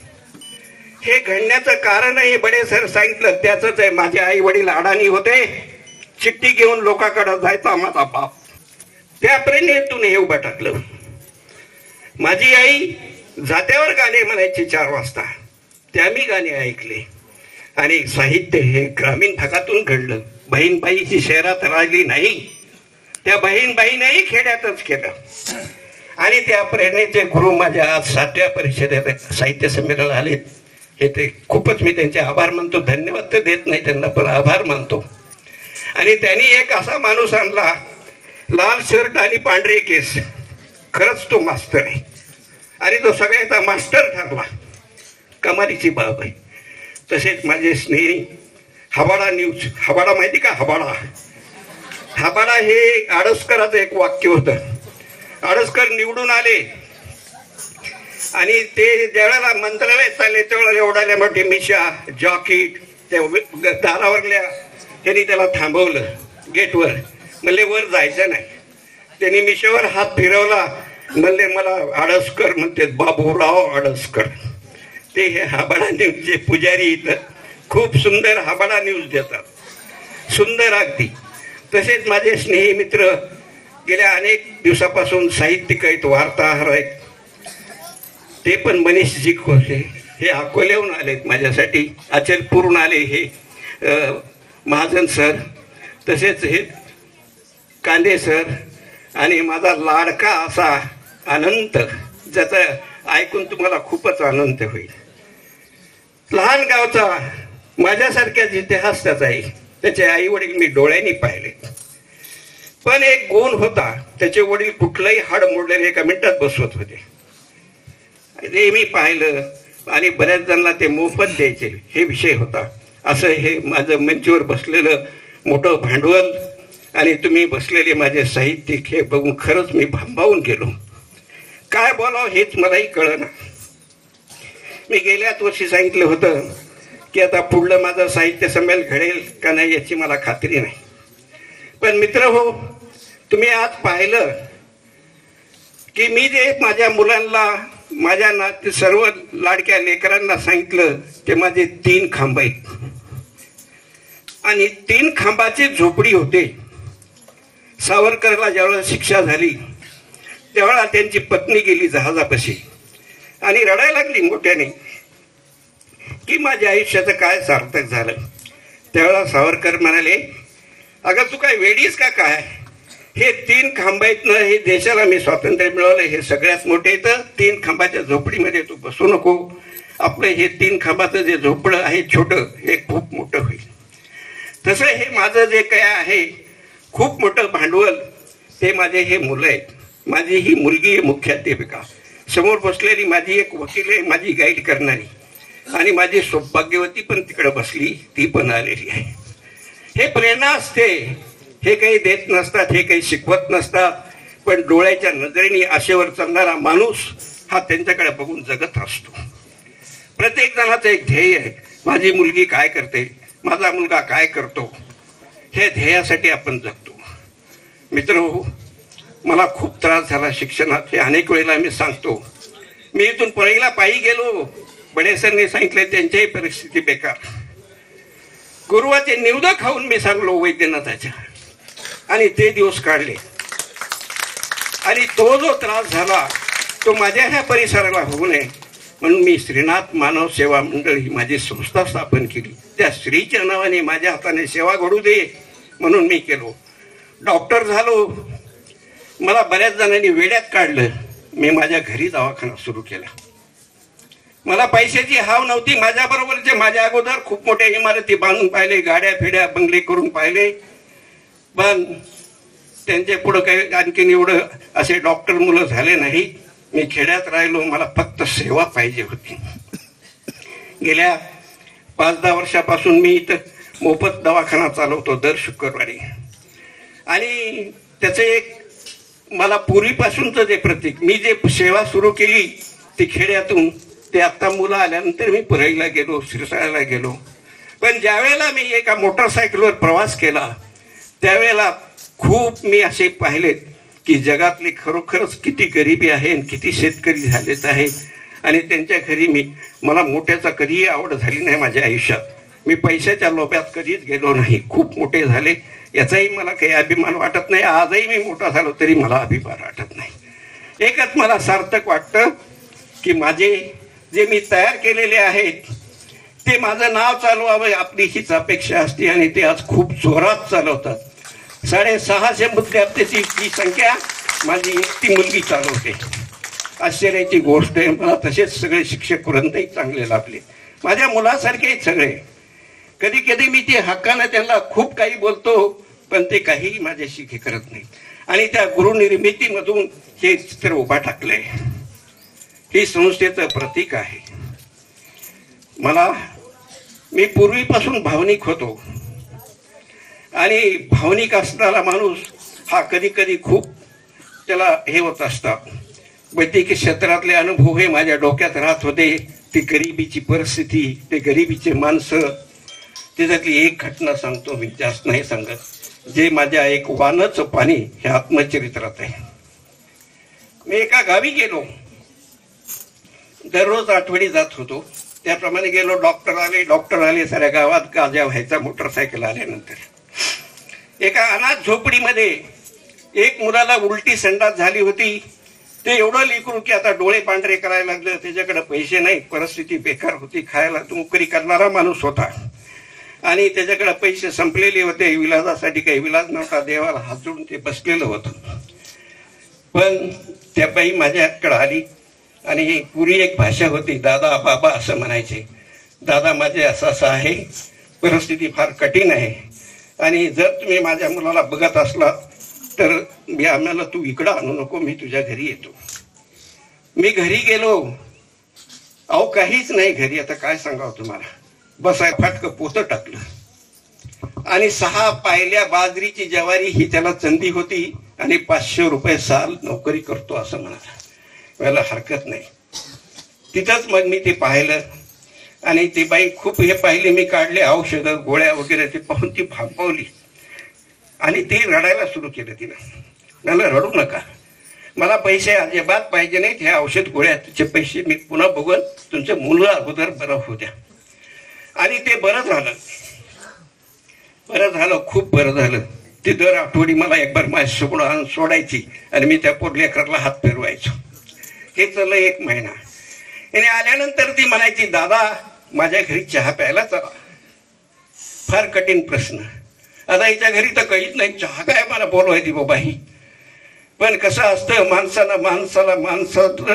हे घडण्याचं कारण हे बडे सर सांगितलं त्याच आहे. माझे आई वडील अडाणी होते, चिठ्ठी घेऊन लोकांकडे जायचा माझा बाप. त्या प्रेरणेतून हे उभं टाकलं. माझी आई जात्यावर गाणे म्हणायची 4 वाजता, त्या मी गाणे ऐकले. आणि साहित्य हे ग्रामीण भागातून घडलं. बहीणबाईची शहरात राहिली नाही, त्या बहीणबाईनेही खेड्यातच केलं. आणि त्या प्रेरणेचे गुरु माझ्या आज 7व्या परिषदेत साहित्य संमेलन आले. हे ते खूपच मी त्यांचे आभार मानतो. धन्यवाद तर देत नाही त्यांना, पण आभार मानतो. आणि त्यांनी एक असा माणूस आणला, लाल शर्ट आणि पांढरे केस, खरंच तो मास्तर आहे. आणि तो सगळ्याचा मास्टर ठरला. कमालीची बाब आहे. तसेच माझे स्नेही हवाडा न्यूज, हवाडा माहिती का? हवाडा हे आडसकराचं एक वाक्य होतं. आडसकर निवडून आले आणि ते ज्यावेळेला मंत्रालयात चालले त्यावेळेला एवढाल्या मोठी मिशा, जॉकेट, त्या दारावरल्या त्यांनी त्याला थांबवलं गेटवर. म्हणले वर जायचं नाही. त्यांनी मिशेवर हात फिरवला. म्हणले मला आडसकर म्हणते, बाबूराव आडसकर. ते हे हाबाडा न्यूजचे पुजारी इथं खूप सुंदर हाबाडा न्यूज देतात, सुंदर अगदी. तसेच माझे स्नेही मित्र गेल्या अनेक दिवसापासून साहित्यिक आहेत, वार्ताहर आहेत. ते पण मनीषजी खोसे हे अकोल्याहून आलेत माझ्यासाठी, अचलपूरहून आले हे महाजन सर, तसेच हे कांदे सर, आणि माझा लाडका असा अनंत, ज्याचा ऐकून तुम्हाला खूपच आनंद होईल. लहान गावचा माझ्यासारख्याच इतिहास त्याचा आहे. त्याचे आई वडील मी डोळ्यांनी पाहिले. पण एक गुण होता, त्याचे वडील कुठलंही हाड मोडलेले एका मिनिटात बसवत होते. ते मी पाहिलं आणि बऱ्याच जणांना ते मोफत द्यायचे, हे विषय होता. असं हे माझं मंचवर बसलेलं मोठं भांडवल आणि तुम्ही बसलेले माझे साहित्यिक हे बघून खरंच मी भांबावून गेलो. काय बोलावं हेच मलाही कळेना. मी गेल्याच वर्षी सांगितलं होतं की आता पुढलं माझं साहित्य संमेलन घडेल का नाही याची मला खात्री नाही. पण मित्र हो, तुम्ही आज पाहिलं की मी जे माझ्या मुलांना, माझ्या सर्व लाडक्या लेकरांना सांगितलं ते माझे 3 खांब आहेत. आणि 3 खांबाची झोपडी होते. सावरकरला ज्यावेळेला शिक्षा झाली त्यावेळेला त्यांची पत्नी गेली जहाजापाशी आणि रडायला लागली मोठ्याने की माझ्या आयुष्याचं काय सार्थक झालं. त्यावेळेला सावरकर म्हणाले, अगं तू काय वेडीस का काय, हे 3 खांब आहेत ना, हे देशाला मी स्वातंत्र्य मिळवलं, हे सगळ्यात मोठे तर 3 खांबाच्या झोपडीमध्ये तू बसू नको. आपलं हे 3 खांबाचं जे झोपडं आहे छोटं, हे खूप मोठं होईल. तसं हे माझं जे काय आहे खूप मोठं भांडवल, ते माझे हे मुलं आहेत. माझी ही मुलगी आहे मुख्याध्यापिका, समोर बसलेली माझी एक वकील आहे, माझी गाईड करणारी, आणि माझी सौभाग्यवती पण तिकडे बसली, ती पण आलेली आहे. हे प्रेरणा असते. हे काही देत नसतात, हे काही शिकवत नसतात, पण डोळ्याच्या नजरेने आशेवर चालणारा माणूस हा त्यांच्याकडे बघून जगत असतो. प्रत्येक जणाचं एक ध्येय आहे, माझी मुलगी काय करते, माझा मुलगा काय करतो, हे ध्येयासाठी आपण जगतो. मित्र, मला खूप त्रास झाला शिक्षणात, हे अनेक वेळेला मी सांगतो. मी इथून परळीला पायी गेलो, बडेसरने सांगितले त्यांच्याही परिस्थिती बेकार. गुरुवाचे निवद खाऊन मी सांगलो वैद्यनाथाच्या, आणि ते दिवस काढले. आणि तो जो त्रास झाला तो माझ्या ह्या परिसराला होऊ नये म्हणून मी श्रीनाथ मानव सेवा मंडळ ही माझी संस्था स्थापन केली. त्या श्रीच्या नावाने माझ्या हाताने सेवा घडू दे म्हणून मी केलो. डॉक्टर झालो. मला बऱ्याच जणांनी वेड्यात काढलं. मी माझ्या घरी दवाखाना सुरू केला. मला पैशाची हाव नव्हती. माझ्याबरोबरचे माझ्या अगोदर खूप मोठ्या इमारती बांधून पाहिले, गाड्या फिड्या बंगले करून पाहिले, पण त्यांच्या पुढं काही आणखीन एवढं असे डॉक्टर मुलं झाले नाही. मी खेड्यात राहिलो. मला फक्त सेवा पाहिजे होती. गेल्या 5-10 वर्षापासून मी इथं मोफत दवाखाना चालवतो दर शुक्रवारी. आणि त्याचं एक मला पूर्वीपासूनचं जे प्रतीक, मी जे सेवा सुरू केली ती खेड्यातून, ते आता मुलं आल्यानंतर मी परळीला गेलो, शिरसाळ्याला गेलो. पण ज्यावेळेला मी एका मोटरसायकलवर प्रवास केला त्यावेळेला खूप मी असे पाहिलेत की जगातली खरोखरच किती गरिबी आहे आणि किती शेतकरी झालेत आहे. आणि त्यांच्या घरी मला मोठ्याचा कधीही आवड झाली नाही माझ्या आयुष्यात. मी पैशाच्या लोभ्यात कधीच गेलो नाही. खूप मोठे झाले याचाही मला काही अभिमान वाटत नाही. आजही मी मोठा झालो तरी मला अभिमान वाटत नाही. एकच मला सार्थक वाटतं की माझे जे मी तयार केलेले आहेत ते माझं नाव चालवावं, आपली हीच अपेक्षा असते. आणि ते आज खूप जोरात चालवतात. 650 विद्यार्थ्यांची ही संख्या माझी एकटी मुलगी चालवते. आश्चर्याची गोष्ट आहे. मला तसेच सगळे शिक्षक वृंदही चांगले लाभले, माझ्या मुलासारखे सगळे. कधी कधी मी ते हक्कानं त्यांना खूप काही बोलतो, पण ते काहीही माझ्याशी हे करत नाही. आणि त्या गुरुनिर्मितीमधून हे चित्र उभा टाकलंय. ही संस्थेचं प्रतीक आहे. मी पूर्वीपासून भावनिक होतो. आणि भावनिक असणारा माणूस हा कधी कधी खूप त्याला हे होत असतात. वैद्यकीय क्षेत्रातले अनुभव हे माझ्या डोक्यात राहत होते. ती गरिबीची परिस्थिती, ते गरिबीचे माणसं, त्याच्यातली एक घटना सांगतो मी, जास्त नाही सांगत, जे माझ्या एक वानचं पाणी हे आत्मचरित्रात आहे. मी एका गावी गेलो, दररोज आठवडी जात होतो. त्याप्रमाणे गेलो, डॉक्टर आले साऱ्या गावात गाजा व्हायचा मोटरसायकल आल्यानंतर. एका अनाथ झोपडीमध्ये एक मुलाला उलटी संडास झाली होती. ते एवढं लेकरू की आता डोळे पांढरे करायला लागलं. त्याच्याकडे पैसे नाही, परिस्थिती बेकार होती, खायला नोकरी करणारा माणूस होता आणि त्याच्याकडे पैसे संपलेले होते. विलाजासाठी काही विलाज नव्हता. देवाला हात जोडून ते बसलेलं होतं. पण त्या बाई माझ्याकडे आली आणि पुरी एक भाषा होती, दादा बाबा असं म्हणायचे. दादा माझे असं आहे, परिस्थिती फार कठीण आहे आणि जर तुम्ही माझ्या मुलाला बघत असला तर आम्हाला तू इकडं आणू नको, मी तुझ्या घरी येतो. मी घरी गेलो. अहो काहीच नाही घरी, आता काय सांगावं तुम्हाला. बसाय फाटकं पोतं टाकलं आणि 6 पायल्या बाजरीची ज्वारी ही त्याला चंदी होती आणि 500 रुपये साल नोकरी करतो असं म्हणाला. मला हरकत नाही. तिथंच मग मी ते पाहिलं आणि ती बाई खूप हे पाहिले. मी काढले औषधं गोळ्या वगैरे, ते पाहून ती भांबवली आणि ती रडायला सुरू केलं. तिनं मला रडू नका, मला पैसे अजिबात पाहिजे नाहीत, हे औषध गोळ्याचे पैसे मी पुन्हा बघून तुमचं मुलं अगोदर बरं होऊ द्या. आणि ते बरं झालं, खूप बरं झालं. ती दर आठवडी मला एक बार माझ्या सोडून आणून सोडायची आणि मी त्या लेकराला हात फिरवायचो. हे चाललं 1 महिना. आणि आल्यानंतर ती म्हणायची, दादा माझ्या घरी चहा प्यायला चला. फार कठीण प्रश्न. आता हिच्या घरी तर काहीच नाही, चहा काय मला बोलवायची बाबा ही. पण कसं असतं, माणसाला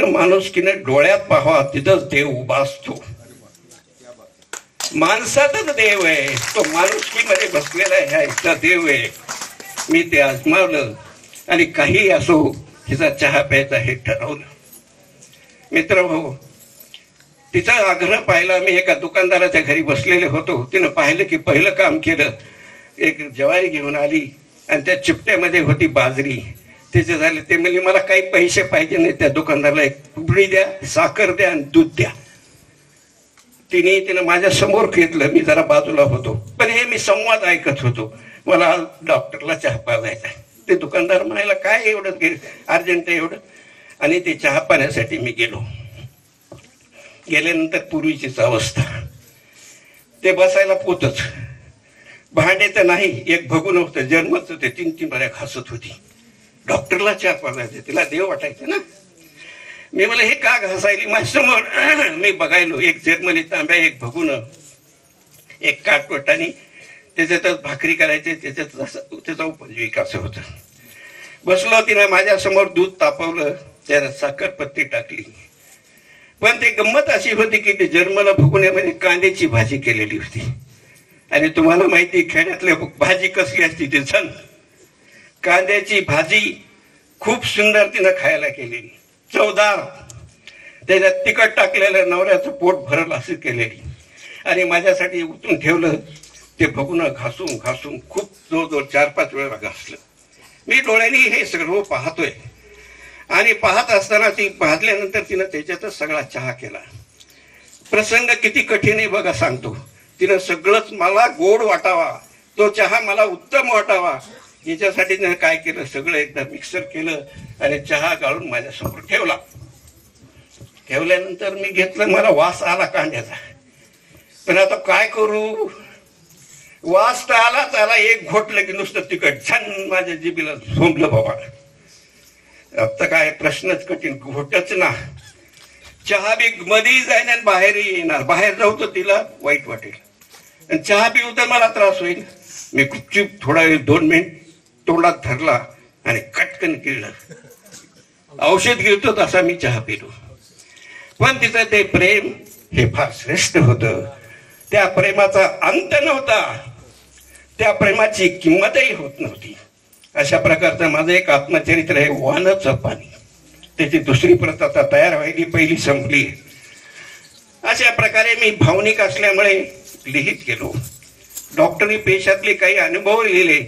माणुसकीनं डोळ्यात पाहावा, तिथंच देव उभा असतो. माणसातच देव आहे, तो माणुसकीमध्ये बसलेला आहे, हा इथला देव आहे. मी ते आजमावलं आणि काही असो हिचा चहा प्यायचा हे ठरवलं. मित्र भाऊ, तिचा आग्रह पाहिला. मी एका दुकानदाराच्या घरी बसलेले होतो. तिनं पाहिलं की पहिलं काम केलं, एक ज्वारी घेऊन आली आणि त्या चिपट्यामध्ये होती बाजरी. त्याचे झाले. ते म्हणजे मला काही पैसे पाहिजे नाही. त्या दुकानदाराला एक पुडी द्या, साखर द्या आणि दूध द्या. तिनं माझ्या समोर घेतलं. मी जरा बाजूला होतो, पण हे मी संवाद ऐकत होतो. मला डॉक्टरला चहा पाजायचा. ते दुकानदार म्हणायला काय एवढं अर्जंट एवढं. आणि ते चहा पाण्यासाठी मी गेल्यानंतर पूर्वीचीच अवस्था. ते बसायला पोतच, भांडे तर नाही, एक भगून होतं, जन्मच होते, 3 बऱ्या घासत होती. डॉक्टरला चहा पाजायचे, तिला देव वाटायचं ना. मी मला हे का घासायली माझ्यासमोर. मी बघायलो, एक जर्मनी तांब्या, एक भगून, एक काटवट आणि त्याच्यातच भाकरी करायचे, त्याचा उपजीविका असं होतं. बसलो. तिने माझ्या समोर दूध तापवलं, त्याला साखरपत्ती टाकली. पण ते गंमत अशी होती की ते जर्मला भुगुण्यामध्ये कांद्याची भाजी केलेली होती. आणि तुम्हाला माहिती, खेड्यातल्या भाजी कसली असती, ते छान कांद्याची भाजी खूप सुंदर तिनं खायला केलेली, चवदार. त्याच्यात तिखट टाकलेलं, नवऱ्याचं पोट भरल असं केलेली. आणि माझ्यासाठी उतरून ठेवलं. ते भगुन घासून खूप जवळजवळ 4-5 वेळा घासलं. मी डोळ्यांनी हे सगळं पाहतोय. आणि पाहत असताना ती भाजल्यानंतर तिनं त्याच्यातच सगळा चहा केला. प्रसंग किती कठीण आहे बघा, सांगतो. तिनं सगळंच मला गोड वाटावा, तो चहा मला उत्तम वाटावा, याच्यासाठी तिनं काय केलं, सगळं एकदा मिक्सर केलं आणि चहा गाळून माझ्यासमोर ठेवला. ठेवल्यानंतर मी घेतलं. मला वास आला कांद्याचा, पण आता काय करू. वास तर आला, एक घोटलं की नुसतं तिखट छान माझ्या जिभेला झोंबलं बाबा. आता काय प्रश्नच कठीण, घोटच ना. चहा बी मध्ये जाईन आणि बाहेरही येणार. बाहेर जाऊ तर तिला वाईट वाटेल आणि चहा पिऊ तर मला त्रास होईल. मी गुपचूप थोडा वेळ 2 मिनिट तोंडात धरला आणि कटकन गिळलं. औषध गिळतो तसा मी चहा पिलो. पण तिचं ते प्रेम हे फार श्रेष्ठ होतं. त्या प्रेमाचा अंत नव्हता, त्या प्रेमाची किंमतही होत नव्हती. अशा प्रकारचं माझं एक आत्मचरित्र आहे, वानचं पाणी. त्याची 2री प्रत आता तयार व्हायली, पहिली संपली. अशा प्रकारे मी भावनिक असल्यामुळे लिहित गेलो. डॉक्टरी पेशातले काही अनुभव लिहिले.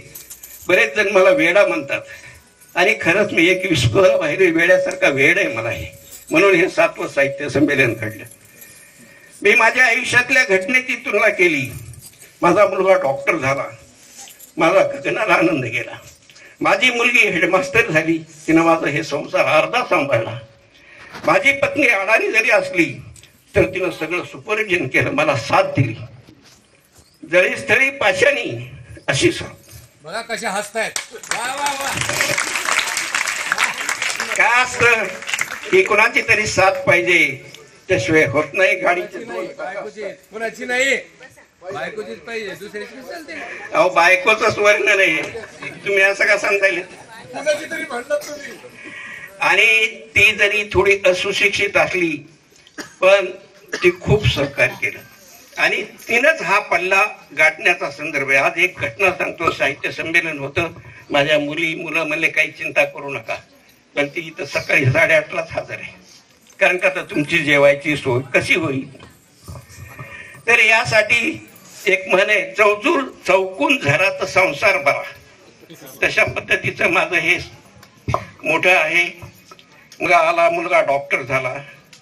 बरेच जण मला वेडा म्हणतात आणि खरंच मी 21 बाहेर वेड्यासारखा वेड आहे मला हे. म्हणून हे 7वं साहित्य संमेलन घडलं. मी माझ्या आयुष्यातल्या घटनेची तुलना केली. माझा मुलगा डॉक्टर झाला, माझा गगनाला आनंद गेला. माझी मुलगी हेडमास्टर झाली, तिनं माझा हे संसार अर्धा सांभाळला. माझी पत्नी अडाणी जरी असली तर तिनं सगळं सुपरविजन केलं, मला साथ दिली. जळीस्थळी पाशाणी अशी साथ. बघा कशा हसतायत. काय असतं की कोणाची तरी साथ पाहिजे, त्याशिवाय होत नाही. गाडीची कुणाची नाही, बायकोचीच पाहिजे, दुसऱ्याची चालते. अहो बायकोच वर्ण नाही, तुम्ही असं का सांगता येईल. कुणाची तरी म्हणतात तुम्ही. आणि ती जरी थोडी असुशिक्षित असली पण ती खूप सहकार्य केलं आणि तिनंच हा पल्ला गाठण्याचा संदर्भ आहे. आज एक घटना सांगतो. साहित्य संमेलन होतं, माझ्या मुलं म्हणले काही चिंता करू नका, पण ती इथं सकाळी 8:30लाच हजर आहे, कारण का तर तुमची जेवायची सोय कशी होईल. तर यासाठी एक म्हणे, चौकून झरात संसार बरा, तशा पद्धतीचं माझं हे मोठं आहे. मुलगा डॉक्टर झाला,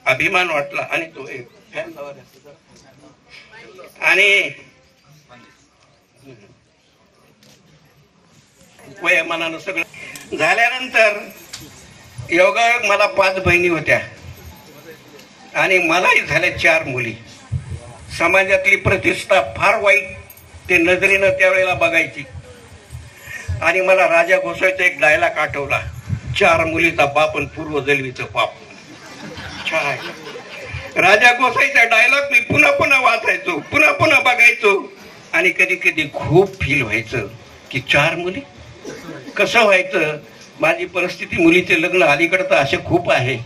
अभिमान वाटला. आणि तो एक फॅन आणि वयामानानं सगळं झाल्यानंतर योगायोग मला 5 बहिणी होत्या आणि मलाही झाल्या 4 मुली. समाजातली प्रतिष्ठा फार वाईट ते नजरेनं त्यावेळेला बघायची. आणि मला राजा घोसायचा एक डायलॉग आठवला, 4 मुलीचा बाप आणि पूर्व जन्मीचं पाप. राजा घोसाईचा डायलॉग मी पुन्हा पुन्हा वाचायचो, पुन्हा पुन्हा बघायचो. आणि कधी कधी खूप फील व्हायचं की 4 मुली कसं व्हायचं. माझी परिस्थिती, मुलीचे लग्न अलीकडे तर असे खूप आहे,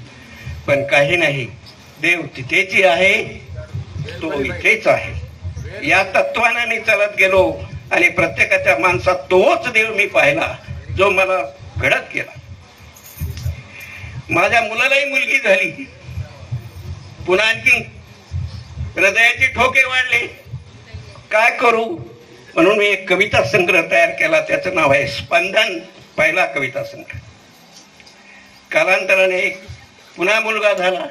पण काही नाही, देव तिथेच आहे, तो इथेच आहे. या तत्वाने मी चालत गेलो आणि प्रत्येकाच्या माणसात तोच देव मी पाहिला जो मला घडत गेला. माझ्या मुलालाही मुलगी झाली, पुन्हा आणखी हृदयाचे ठोके वाढले. काय करू म्हणून मी एक कविता संग्रह तयार केला, त्याचं नाव आहे स्पंदन, पहिला कविता संग्रह. कालांतराने एक पुन्हा मुलगा झाला,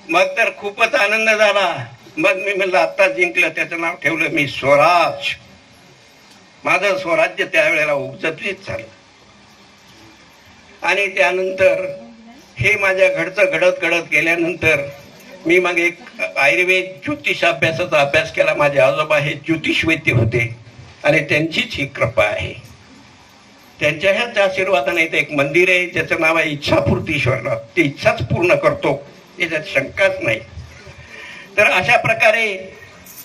मग तर खूपच आनंद झाला. मग मी म्हणलं आता जिंकलं, त्याचं नाव ठेवलं मी स्वराज. माझं स्वराज्य त्यावेळेला उपजतच झालं. आणि त्यानंतर हे माझ्या घडचं घडत गेल्यानंतर मी मग एक आयुर्वेद ज्योतिष अभ्यासाचा अभ्यास केला. माझे आजोबा हे ज्योतिष वैद्य होते आणि त्यांचीच ही कृपा आहे. त्यांच्या ह्याच आशीर्वादाने इथे एक मंदिर आहे, ज्याचं नाव आहे इच्छापूर्तीश्वरनाथ. ते इच्छाच पूर्ण करतो, याच्यात शंकाच नाही. तर अशा प्रकारे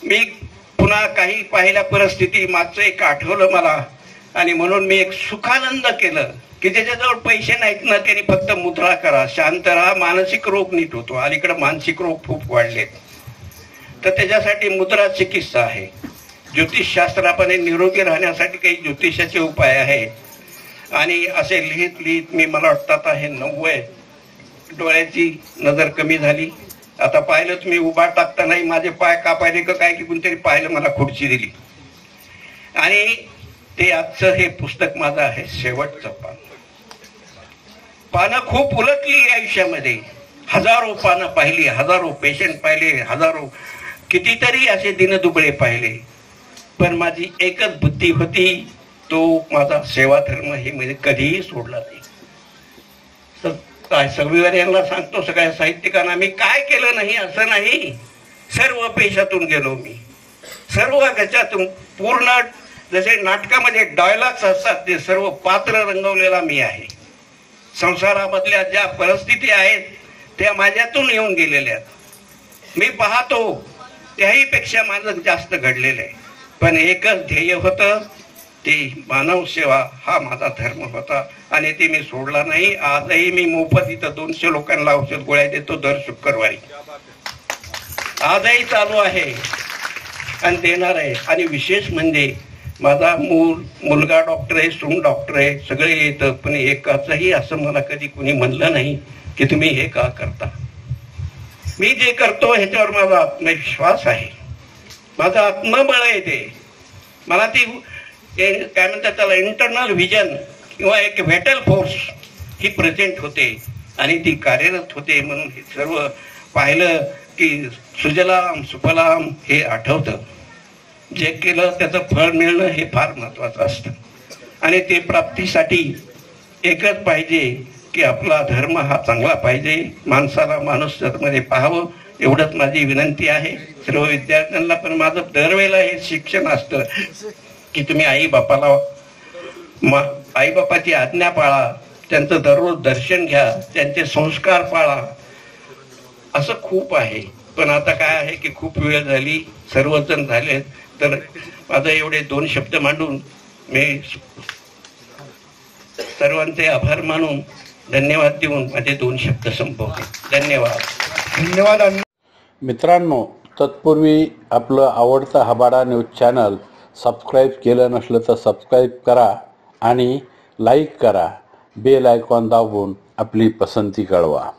मी पुन्हा काही पाहिल्या परिस्थिती, मागचं एक आठवलं मला. आणि म्हणून मी एक सुखानंद केलं की ज्याच्याजवळ पैसे नाहीत ना, त्यांनी फक्त मुद्रा करा, शांत राहा, मानसिक रोग नीट होतो. अलीकडे मानसिक रोग खूप वाढलेत, तर त्याच्यासाठी मुद्रा चिकित्सा आहे. ज्योतिषशास्त्राप्रमाणे निरोगी राहण्यासाठी काही ज्योतिषाचे उपाय आहेत. आणि असे लिहित मी, मला वाटतं आता हे 90, डोळ्याची नजर कमी झाली. आता पाहिलं तुम्ही उभा टाकता नाही, माझे पाय कापायले का काय की कोणतरी पाहिलं, मला खुर्ची दिली. आणि ते आजचं हे पुस्तक माझं आहे, शेवटचं पान. पानं खूप उलटली आयुष्यामध्ये, हजारो पानं पाहिली, हजारो पेशंट पाहिले, हजारो कितीतरी असे दिनदुबळे पाहिले. पण माझी एकच बुद्धी होती, तो माझा सेवा धर्म हे म्हणजे कधीही सोडला नाही. तर काय सगळीवर यांना सांगतो, सगळ्या साहित्यिकांना, मी काय केलं नाही असं नाही. सर्व पेशातून गेलो मी, सर्व त्याच्यातून पूर्ण, जसे नाटकामध्ये डायलॉग्स असतात ते सर्व पात्र रंगवलेला मी आहे. संसारामधल्या ज्या परिस्थिती आहेत त्या माझ्यातून येऊन गेलेल्या आहेत. मी पाहतो त्याही पेक्षा माझं जास्त घडलेलं आहे. पण एकच ध्येय होतं, ते मानव सेवा हा माझा धर्म होता आणि ते मी सोडला नाही. आजही मी मोफत इथं 200 लोकांना औषध गोळ्या देतो दर शुक्रवारी, आजही चालू आहे आणि देणार आहे. आणि विशेष म्हणजे माझा मुलगा डॉक्टर आहे, सून डॉक्टर आहे, सगळे येतं. पण एकाचही असं मला कधी कुणी म्हणलं नाही की तुम्ही हे का करता. मी जे करतो ह्याच्यावर माझा आत्मविश्वास आहे, माझं आत्मबळ आहे. ते मला ती काय म्हणतात त्याला, इंटरनल व्हिजन किंवा एक व्हेटल फोर्स ही प्रेझेंट होते आणि ती कार्यरत होते. म्हणून हे सर्व पाहिलं की सुजलाम सुफलाम हे आठवतं. जे केलं त्याचं फळ मिळणं हे फार महत्वाचं असतं आणि ते प्राप्तीसाठी एकच पाहिजे की आपला धर्म हा चांगला पाहिजे, माणसाला माणुसकीमध्ये पाहावं, एवढंच माझी विनंती आहे सर्व विद्यार्थ्यांना. पण माझं दरवेळेला हे शिक्षण असतं की तुम्ही आई बापाची आज्ञा पाळा, त्यांचं दररोज दर्शन घ्या, त्यांचे संस्कार पाळा, असं खूप आहे. पण आता काय आहे की खूप वेळ झाली, सर्वजण झाले, तर माझं एवढे 2 शब्द मांडून मी सर्वांचे आभार मानून धन्यवाद देऊन माझे 2 शब्द संपवते. धन्यवाद. धन्यवाद. मित्रांनो, तत्पूर्वी आपलं आवडतं हबाडा न्यूज चॅनल सबस्क्राईब केलं नसलं तर सबस्क्राईब करा आणि लाईक करा. बेल आयकॉन दाबून आपली पसंती कळवा.